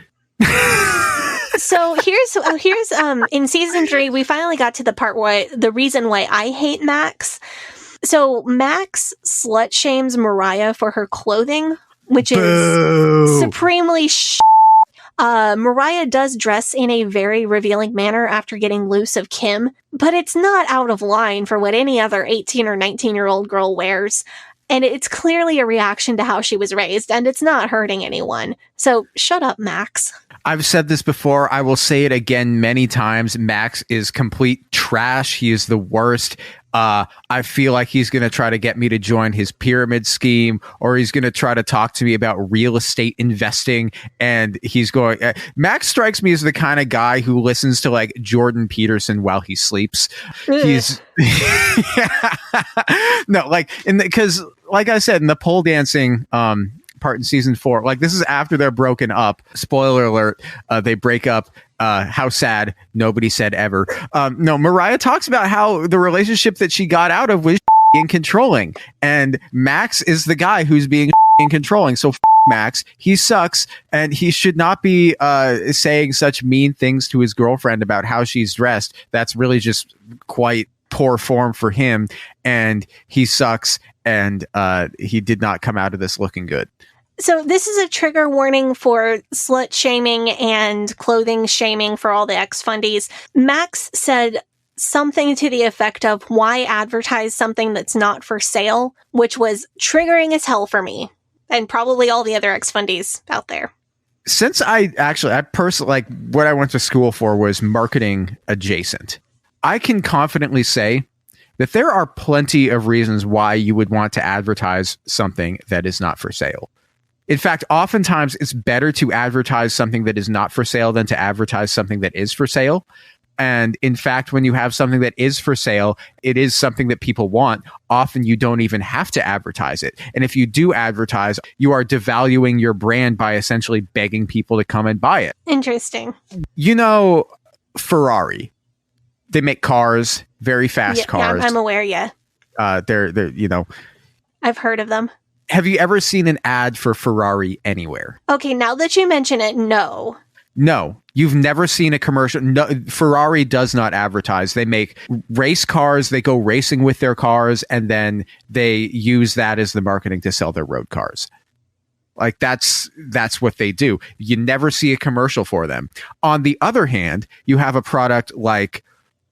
So here's in season 3, we finally got to the part where the reason why I hate Max. So Max slut shames Moriah for her clothing, which is supremely Moriah does dress in a very revealing manner after getting loose of Kim, but it's not out of line for what any other 18 or 19-year-old girl wears. And it's clearly a reaction to how she was raised, and it's not hurting anyone. So shut up, Max. I've said this before. I will say it again many times. Max is complete trash. He is the worst. I feel like he's going to try to get me to join his pyramid scheme, or he's going to try to talk to me about real estate investing. And he's going, Max strikes me as the kind of guy who listens to like Jordan Peterson while he sleeps. He's no, like, because like I said, in the pole dancing, part in season 4, like this is after they're broken up. Spoiler alert, they break up. How sad. Nobody said ever. No, Moriah talks about how the relationship that she got out of was and controlling, and Max is the guy who's being and controlling. So Max, he sucks, and he should not be saying such mean things to his girlfriend about how she's dressed. That's really just quite poor form for him, and he sucks, and he did not come out of this looking good. So this is a trigger warning for slut shaming and clothing shaming for all the ex-fundies. Max said something to the effect of, why advertise something that's not for sale, which was triggering as hell for me and probably all the other ex-fundies out there. Since I personally, like, what I went to school for was marketing adjacent, I can confidently say that there are plenty of reasons why you would want to advertise something that is not for sale. In fact, oftentimes it's better to advertise something that is not for sale than to advertise something that is for sale. And in fact, when you have something that is for sale, it is something that people want. Often you don't even have to advertise it. And if you do advertise, you are devaluing your brand by essentially begging people to come and buy it. Interesting. You know, Ferrari, they make cars, very fast cars. Yeah, I'm aware, yeah. They're, you know. I've heard of them. Have you ever seen an ad for Ferrari anywhere? Okay, now that you mention it, no. No, you've never seen a commercial. No, Ferrari does not advertise. They make race cars. They go racing with their cars, and then they use that as the marketing to sell their road cars. Like that's what they do. You never see a commercial for them. On the other hand, you have a product like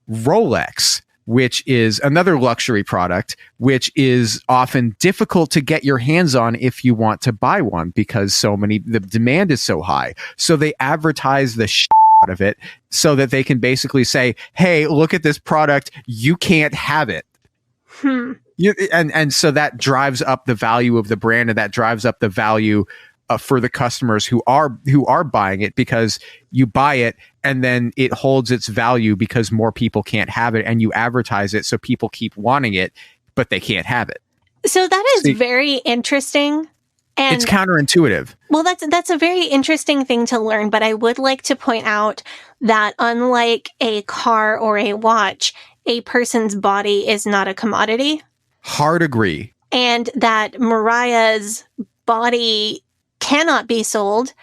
Rolex, which is another luxury product, which is often difficult to get your hands on if you want to buy one because the demand is so high. So they advertise the shit out of it so that they can basically say, hey, look at this product. You can't have it. And so that drives up the value of the brand, and that drives up the value for the customers who are buying it, because you buy it and then it holds its value because more people can't have it, and you advertise it so people keep wanting it, but they can't have it. So that is very interesting. And it's counterintuitive. Well, that's a very interesting thing to learn, but I would like to point out that unlike a car or a watch, a person's body is not a commodity. Hard agree. And that Moriah's body cannot be sold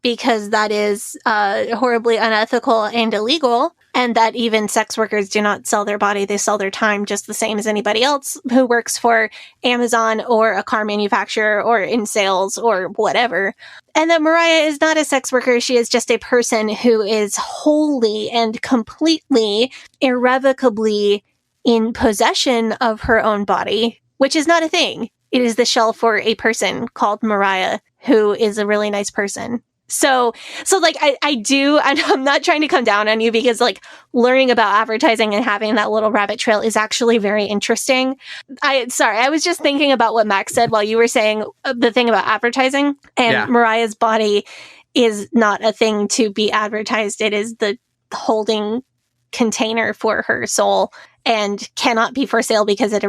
because that is horribly unethical and illegal, and that even sex workers do not sell their body, they sell their time just the same as anybody else who works for Amazon or a car manufacturer or in sales or whatever. And that Moriah is not a sex worker, she is just a person who is wholly and completely, irrevocably in possession of her own body, which is not a thing. It is the shell for a person called Moriah, who is a really nice person. So like, I'm not trying to come down on you, because like learning about advertising and having that little rabbit trail is actually very interesting. I was just thinking about what Max said while you were saying the thing about advertising, and Moriah's body is not a thing to be advertised. It is the holding container for her soul and cannot be for sale because it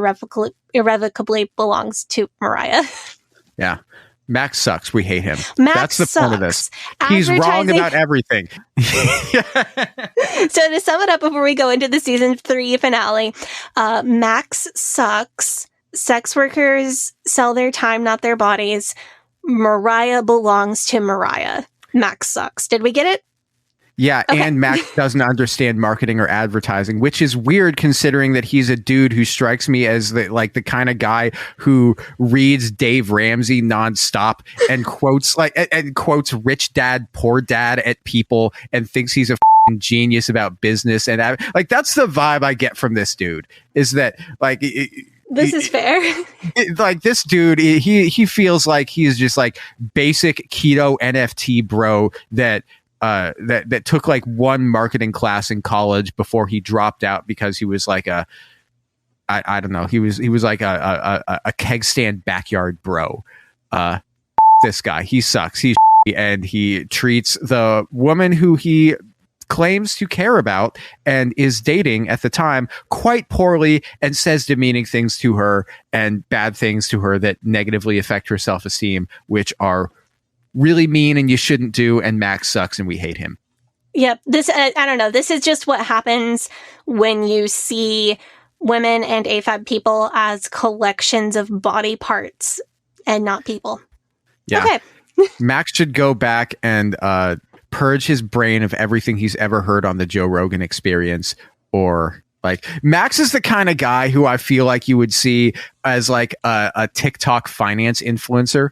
irrevocably belongs to Moriah. Yeah. Max sucks. We hate him. Max That's the point of this. He's wrong about everything. So to sum it up before we go into the season 3 finale, Max sucks. sex workers sell their time, not their bodies. Moriah belongs to Moriah. Max sucks. Did we get it? Yeah, Okay. and Max doesn't understand marketing or advertising, which is weird considering that he's a dude who strikes me as the kind of guy who reads Dave Ramsey nonstop and quotes Rich Dad, Poor Dad at people and thinks he's a f***ing genius about business. And like, that's the vibe I get from this dude, is that like... This is fair. Like, this dude, he feels like he's just like basic keto NFT bro that took like one marketing class in college before he dropped out because he was like I don't know, he was like a keg stand backyard bro. This guy, he sucks. He's and he treats the woman who he claims to care about and is dating at the time quite poorly, and says demeaning things to her and bad things to her that negatively affect her self-esteem, which are really mean and you shouldn't do. And Max sucks and we hate him. Yep. This, I don't know. This is just what happens when you see women and AFAB people as collections of body parts and not people. Yeah. Okay. Max should go back and purge his brain of everything he's ever heard on the Joe Rogan Experience, or like Max is the kind of guy who I feel like you would see as like a TikTok finance influencer.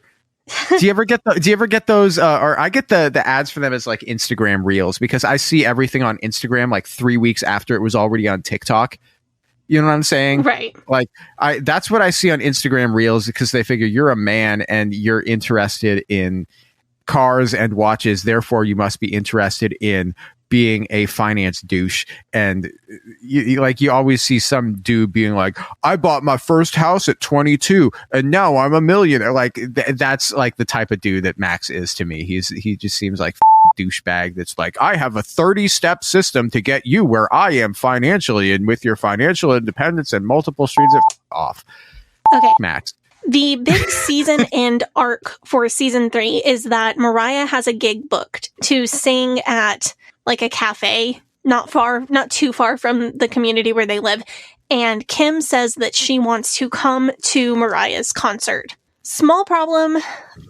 Do you ever get those or I get the ads for them as like Instagram reels, because I see everything on Instagram like 3 weeks after it was already on TikTok. You know what I'm saying? Right. Like that's what I see on Instagram reels, because they figure you're a man and you're interested in cars and watches, therefore you must be interested in being a finance douche. And you always see some dude being like, I bought my first house at 22 and now I'm a millionaire. Like that's like the type of dude that Max is to me. He just seems like a douchebag that's like, I have a 30-step system to get you where I am financially, and with your financial independence and multiple streams of off. Okay. Max. The big season end arc for season 3 is that Moriah has a gig booked to sing at like a cafe not too far from the community where they live. And Kim says that she wants to come to Moriah's concert. Small problem.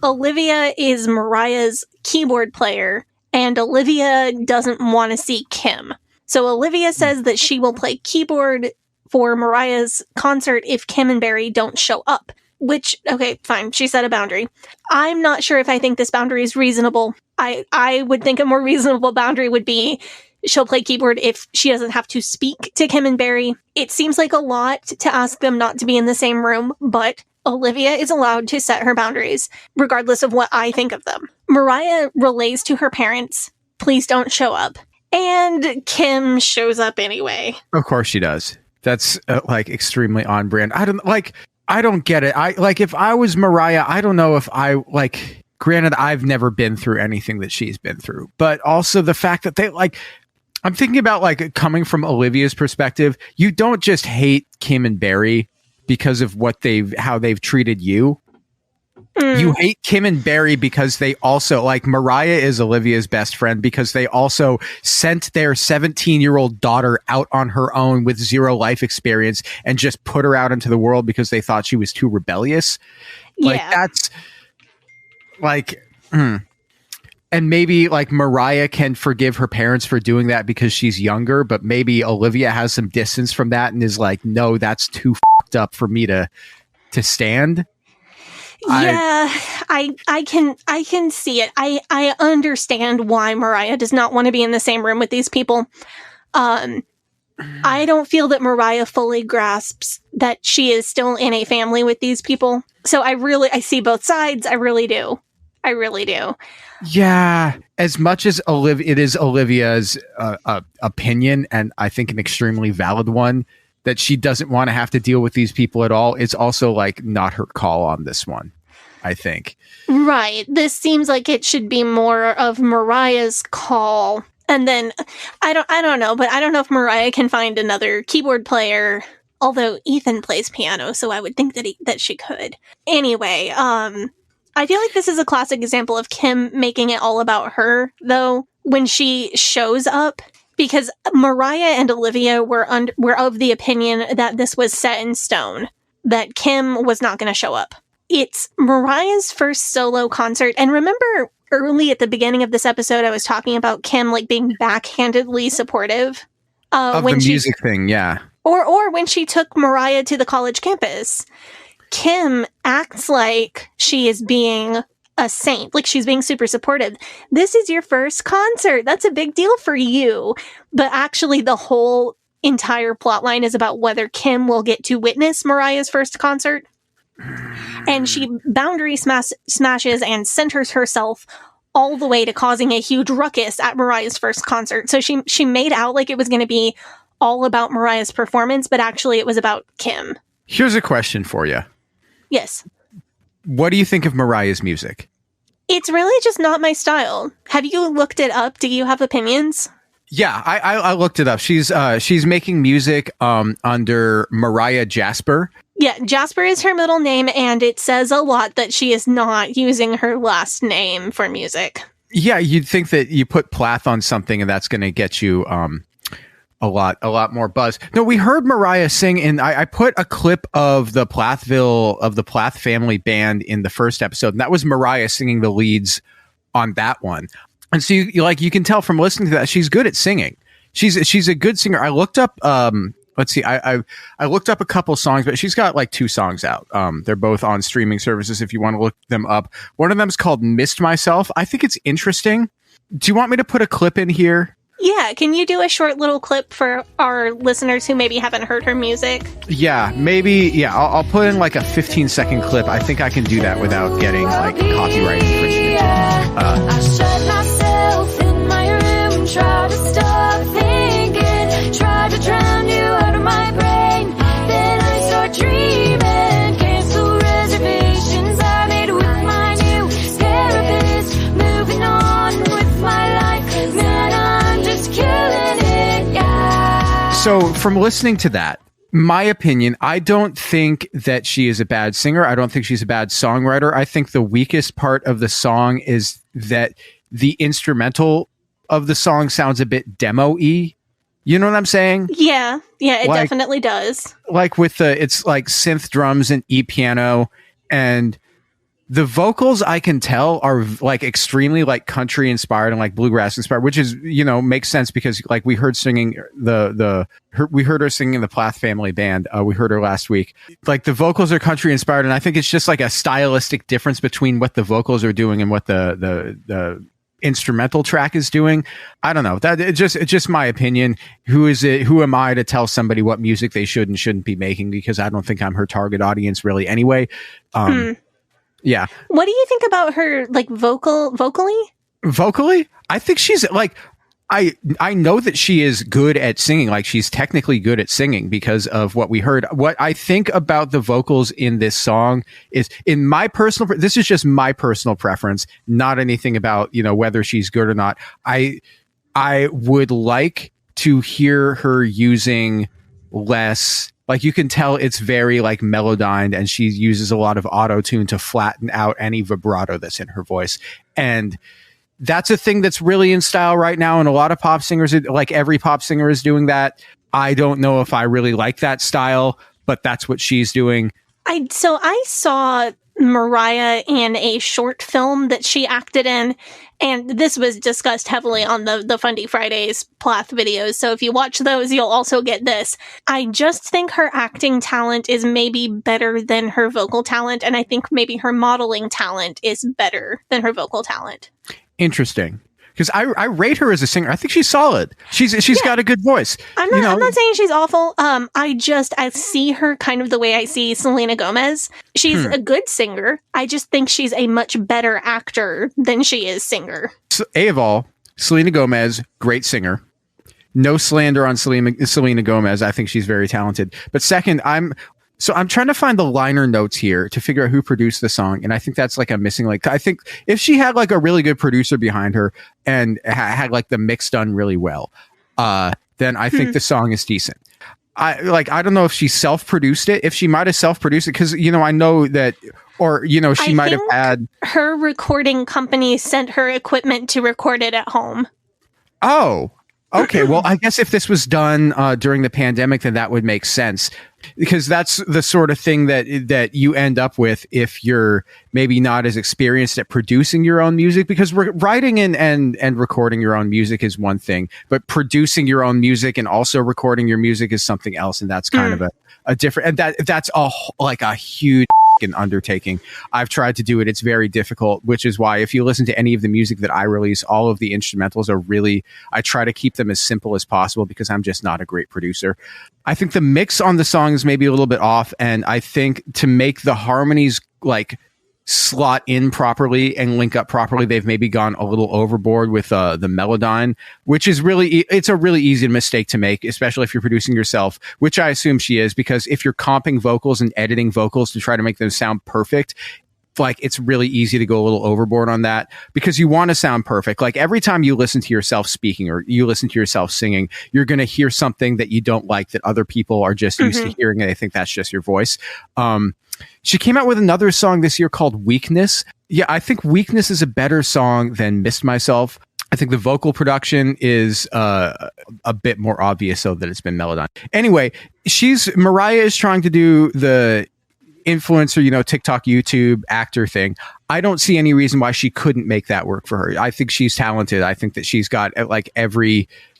Olivia is Moriah's keyboard player, and Olivia doesn't want to see Kim. So Olivia says that she will play keyboard for Moriah's concert if Kim and Barry don't show up. Which, okay, fine. She set a boundary. I'm not sure if I think this boundary is reasonable. I would think a more reasonable boundary would be she'll play keyboard if she doesn't have to speak to Kim and Barry. It seems like a lot to ask them not to be in the same room, but Olivia is allowed to set her boundaries, regardless of what I think of them. Moriah relays to her parents, please don't show up. And Kim shows up anyway. Of course she does. That's like extremely on brand. I don't get it. If I was Moriah, I don't know if I like, granted, I've never been through anything that she's been through, but also the fact that they like, I'm thinking about like coming from Olivia's perspective. You don't just hate Kim and Barry because of how they've treated you. You hate Kim and Barry because they also, like, Moriah is Olivia's best friend because they also sent their 17-year-old daughter out on her own with zero life experience and just put her out into the world because they thought she was too rebellious. Yeah. Like, that's like, and maybe like Moriah can forgive her parents for doing that because she's younger, but maybe Olivia has some distance from that and is like, no, that's too fucked up for me to stand. Yeah, I can see it. I understand why Moriah does not want to be in the same room with these people. I don't feel that Moriah fully grasps that she is still in a family with these people. So I see both sides. I really do. Yeah, as much as it is Olivia's opinion, and I think an extremely valid one, that she doesn't want to have to deal with these people at all, it's also like not her call on this one, I think. Right. This seems like it should be more of Moriah's call. And then I don't know, but I don't know if Moriah can find another keyboard player, although Ethan plays piano, so I would think that she could. Anyway, I feel like this is a classic example of Kim making it all about her, though, when she shows up. Because Moriah and Olivia were of the opinion that this was set in stone. that Kim was not going to show up. It's Mariah's first solo concert. And remember early at the beginning of this episode, I was talking about Kim like being backhandedly supportive of when the music thing, yeah. Or when she took Moriah to the college campus. Kim acts like she is being a saint, like she's being super supportive. This is your first concert. That's a big deal for you. But actually, the whole entire plot line is about whether Kim will get to witness Mariah's first concert. And she boundary smashes and centers herself all the way to causing a huge ruckus at Mariah's first concert. So she made out like it was going to be all about Mariah's performance, but actually it was about Kim. Here's a question for you. Yes. What do you think of Mariah's music? It's really just not my style. Have you looked it up? Do you have opinions? Yeah, I looked it up. She's making music under Moriah Jasper. Yeah, Jasper is her middle name, and it says a lot that she is not using her last name for music. Yeah, you'd think that you put Plath on something and that's going to get you a lot more buzz. No, we heard Moriah sing, and I put a clip of the Plathville, of the Plath family band in the first episode, and that was Moriah singing the leads on that one. And so you can tell from listening to that, she's good at singing. She's a good singer. I looked up, let's see, I looked up a couple songs, but she's got like 2 songs out. They're both on streaming services if you want to look them up. One of them is called Missed Myself. I think it's interesting. Do you want me to put a clip in here? Yeah, can you do a short little clip for our listeners who maybe haven't heard her music? Yeah, maybe. Yeah, I'll put in like a 15-second clip. I think I can do that without getting like copyright infringement. I shut myself in my room, try to stop thinking, try to drown you out of my brain. Then I start dreaming, cancel reservations I made with my new therapist. Moving on with my life, man, I'm just killing it, yeah. So from listening to that, my opinion, I don't think that she is a bad singer. I don't think she's a bad songwriter. I think the weakest part of the song is that the instrumental of the song sounds a bit demo-y. You know what I'm saying? Yeah, it definitely does. Like it's like synth drums and piano, and the vocals I can tell are like extremely like country inspired and like bluegrass inspired, which is, makes sense because like we heard singing we heard her singing in the Plath family band. We heard her last week. Like the vocals are country inspired, and I think it's just like a stylistic difference between what the vocals are doing and what the instrumental track is doing. I don't know. It's just my opinion. Who am I to tell somebody what music they should and shouldn't be making? Because I don't think I'm her target audience really anyway. Yeah. What do you think about her, like, vocally? Vocally? I think she's, like, I know that she is good at singing. Like, she's technically good at singing because of what we heard. What I think about the vocals in this song is, in my personal, this is just my personal preference, not anything about, whether she's good or not. I would like to hear her using less. Like, you can tell it's very like melodined, and she uses a lot of auto-tune to flatten out any vibrato that's in her voice. And that's a thing that's really in style right now. And a lot of pop singers, like every pop singer is doing that. I don't know if I really like that style, but that's what she's doing. I saw Moriah in a short film that she acted in, and this was discussed heavily on the Fundy Fridays Plath videos, so if you watch those, you'll also get this. I just think her acting talent is maybe better than her vocal talent, and I think maybe her modeling talent is better than her vocal talent. Interesting. Because I rate her as a singer. I think she's solid. She's got a good voice. I'm not saying she's awful. I see her kind of the way I see Selena Gomez. She's a good singer. I just think she's a much better actor than she is singer. So, A of all, Selena Gomez, great singer. No slander on Selena Gomez. I think she's very talented. But second, I'm trying to find the liner notes here to figure out who produced the song. And I think that's like a missing, like, I think if she had like a really good producer behind her and had like the mix done really well, then I think the song is decent. I don't know if she self-produced it, if she might've self-produced it. Cause I know that, or, she might have had her recording company sent her equipment to record it at home. Oh, Okay, well, I guess if this was done during the pandemic, then that would make sense, because that's the sort of thing that you end up with if you're maybe not as experienced at producing your own music, because writing and recording your own music is one thing, but producing your own music and also recording your music is something else, and that's kind of a different, and that's a huge undertaking. I've tried to do it. It's very difficult, which is why if you listen to any of the music that I release, all of the instrumentals are really, I try to keep them as simple as possible because I'm just not a great producer. I think the mix on the song is maybe a little bit off, and I think to make the harmonies like slot in properly and link up properly, they've maybe gone a little overboard with the melodyne, which is it's a really easy mistake to make, especially if you're producing yourself, which I assume she is, because if you're comping vocals and editing vocals to try to make them sound perfect, like it's really easy to go a little overboard on that, because you want to sound perfect. Like every time you listen to yourself speaking or you listen to yourself singing, you're going to hear something that you don't like that other people are just used to hearing, and they think that's just your voice. She came out with another song this year called Weakness. Yeah, I think Weakness is a better song than Missed Myself. I think the vocal production is a bit more obvious, so that it's been melodyne. Anyway, Moriah is trying to do the influencer, TikTok, YouTube actor thing. I don't see any reason why she couldn't make that work for her. I think she's talented. I think that she's got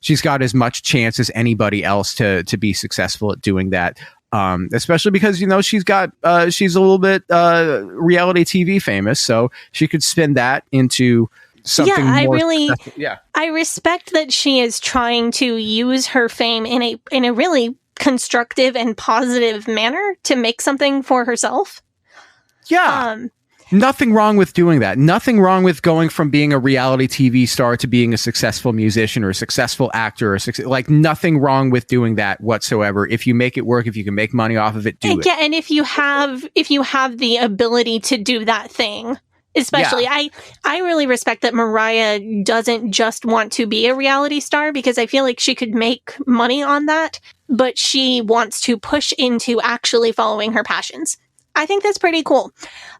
she's got as much chance as anybody else to be successful at doing that. Especially because, she's a little bit reality TV famous, so she could spin that into something more. I respect that she is trying to use her fame in a really constructive and positive manner to make something for herself. Yeah. Nothing wrong with doing that. Nothing wrong with going from being a reality TV star to being a successful musician or a successful actor, nothing wrong with doing that whatsoever. If you make it work, if you can make money off of it, do it. Yeah, and if you have the ability to do that thing, especially, yeah. I really respect that Moriah doesn't just want to be a reality star, because I feel like she could make money on that, but she wants to push into actually following her passions. I think that's pretty cool.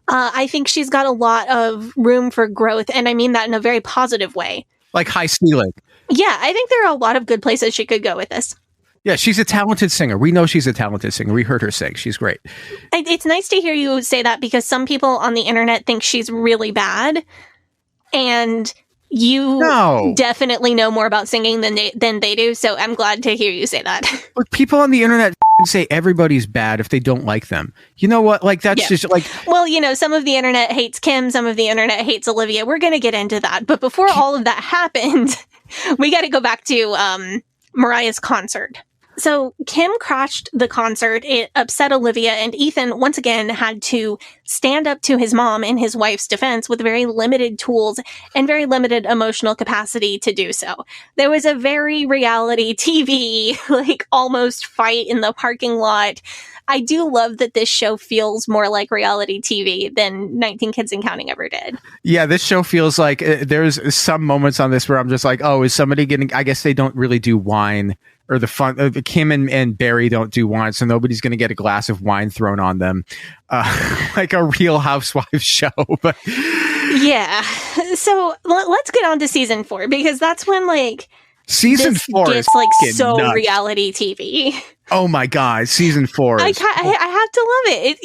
I think she's got a lot of room for growth, and I mean that in a very positive way. Like high ceiling. Yeah, I think there are a lot of good places she could go with this. Yeah, she's a talented singer. We know she's a talented singer. We heard her sing. She's great. It's nice to hear you say that, because some people on the internet think she's really bad, and you definitely know more about singing than they do, so I'm glad to hear you say that. Look, people on the internet say everybody's bad if they don't like them. You know what? Like, that's just like... Well, some of the internet hates Kim, some of the internet hates Olivia. We're going to get into that. But before all of that happened, we got to go back to Moriah's concert. So Kim crashed the concert. It upset Olivia, and Ethan once again had to stand up to his mom in his wife's defense with very limited tools and very limited emotional capacity to do so. There was a very reality TV, almost fight in the parking lot. I do love that this show feels more like reality TV than 19 Kids and Counting ever did. Yeah, this show feels like there's some moments on this where I'm just like, oh, is somebody getting... I guess they don't really do wine, or the fun. Kim and Barry don't do wine, so nobody's going to get a glass of wine thrown on them, like a Real Housewives show. But yeah, so let's get on to season 4, because that's when season 4 gets so nuts. Reality TV. Oh my god, season 4! I have to love it.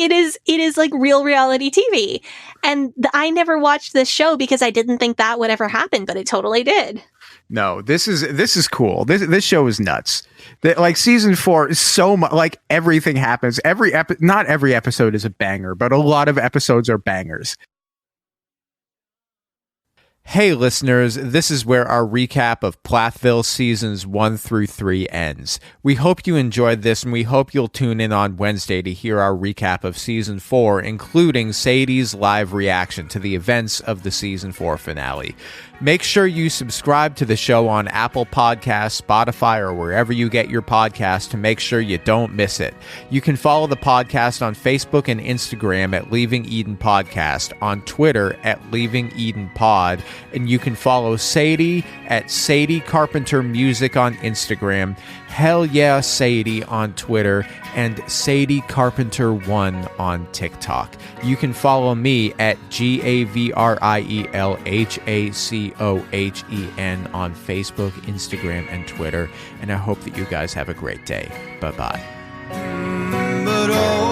It is like real reality TV, and I never watched this show because I didn't think that would ever happen, but it totally did. No, this is cool. This show is nuts. Season 4 is so much, everything happens. Not every episode is a banger, but a lot of episodes are bangers. Hey listeners, this is where our recap of Plathville seasons 1 through 3 ends. We hope you enjoyed this, and we hope you'll tune in on Wednesday to hear our recap of season 4, including Sadie's live reaction to the events of the season 4 finale. Make sure you subscribe to the show on Apple Podcasts, Spotify, or wherever you get your podcasts to make sure you don't miss it. You can follow the podcast on Facebook and Instagram at Leaving Eden Podcast, on Twitter at LeavingEdenPod, and you can follow Sadie at Sadie Carpenter Music on Instagram, Hell Yeah Sadie on Twitter, and Sadie Carpenter 1 on TikTok. You can follow me at GavrielHacar EdenPod on Facebook, Instagram, and Twitter. And I hope that you guys have a great day. Bye-bye. But oh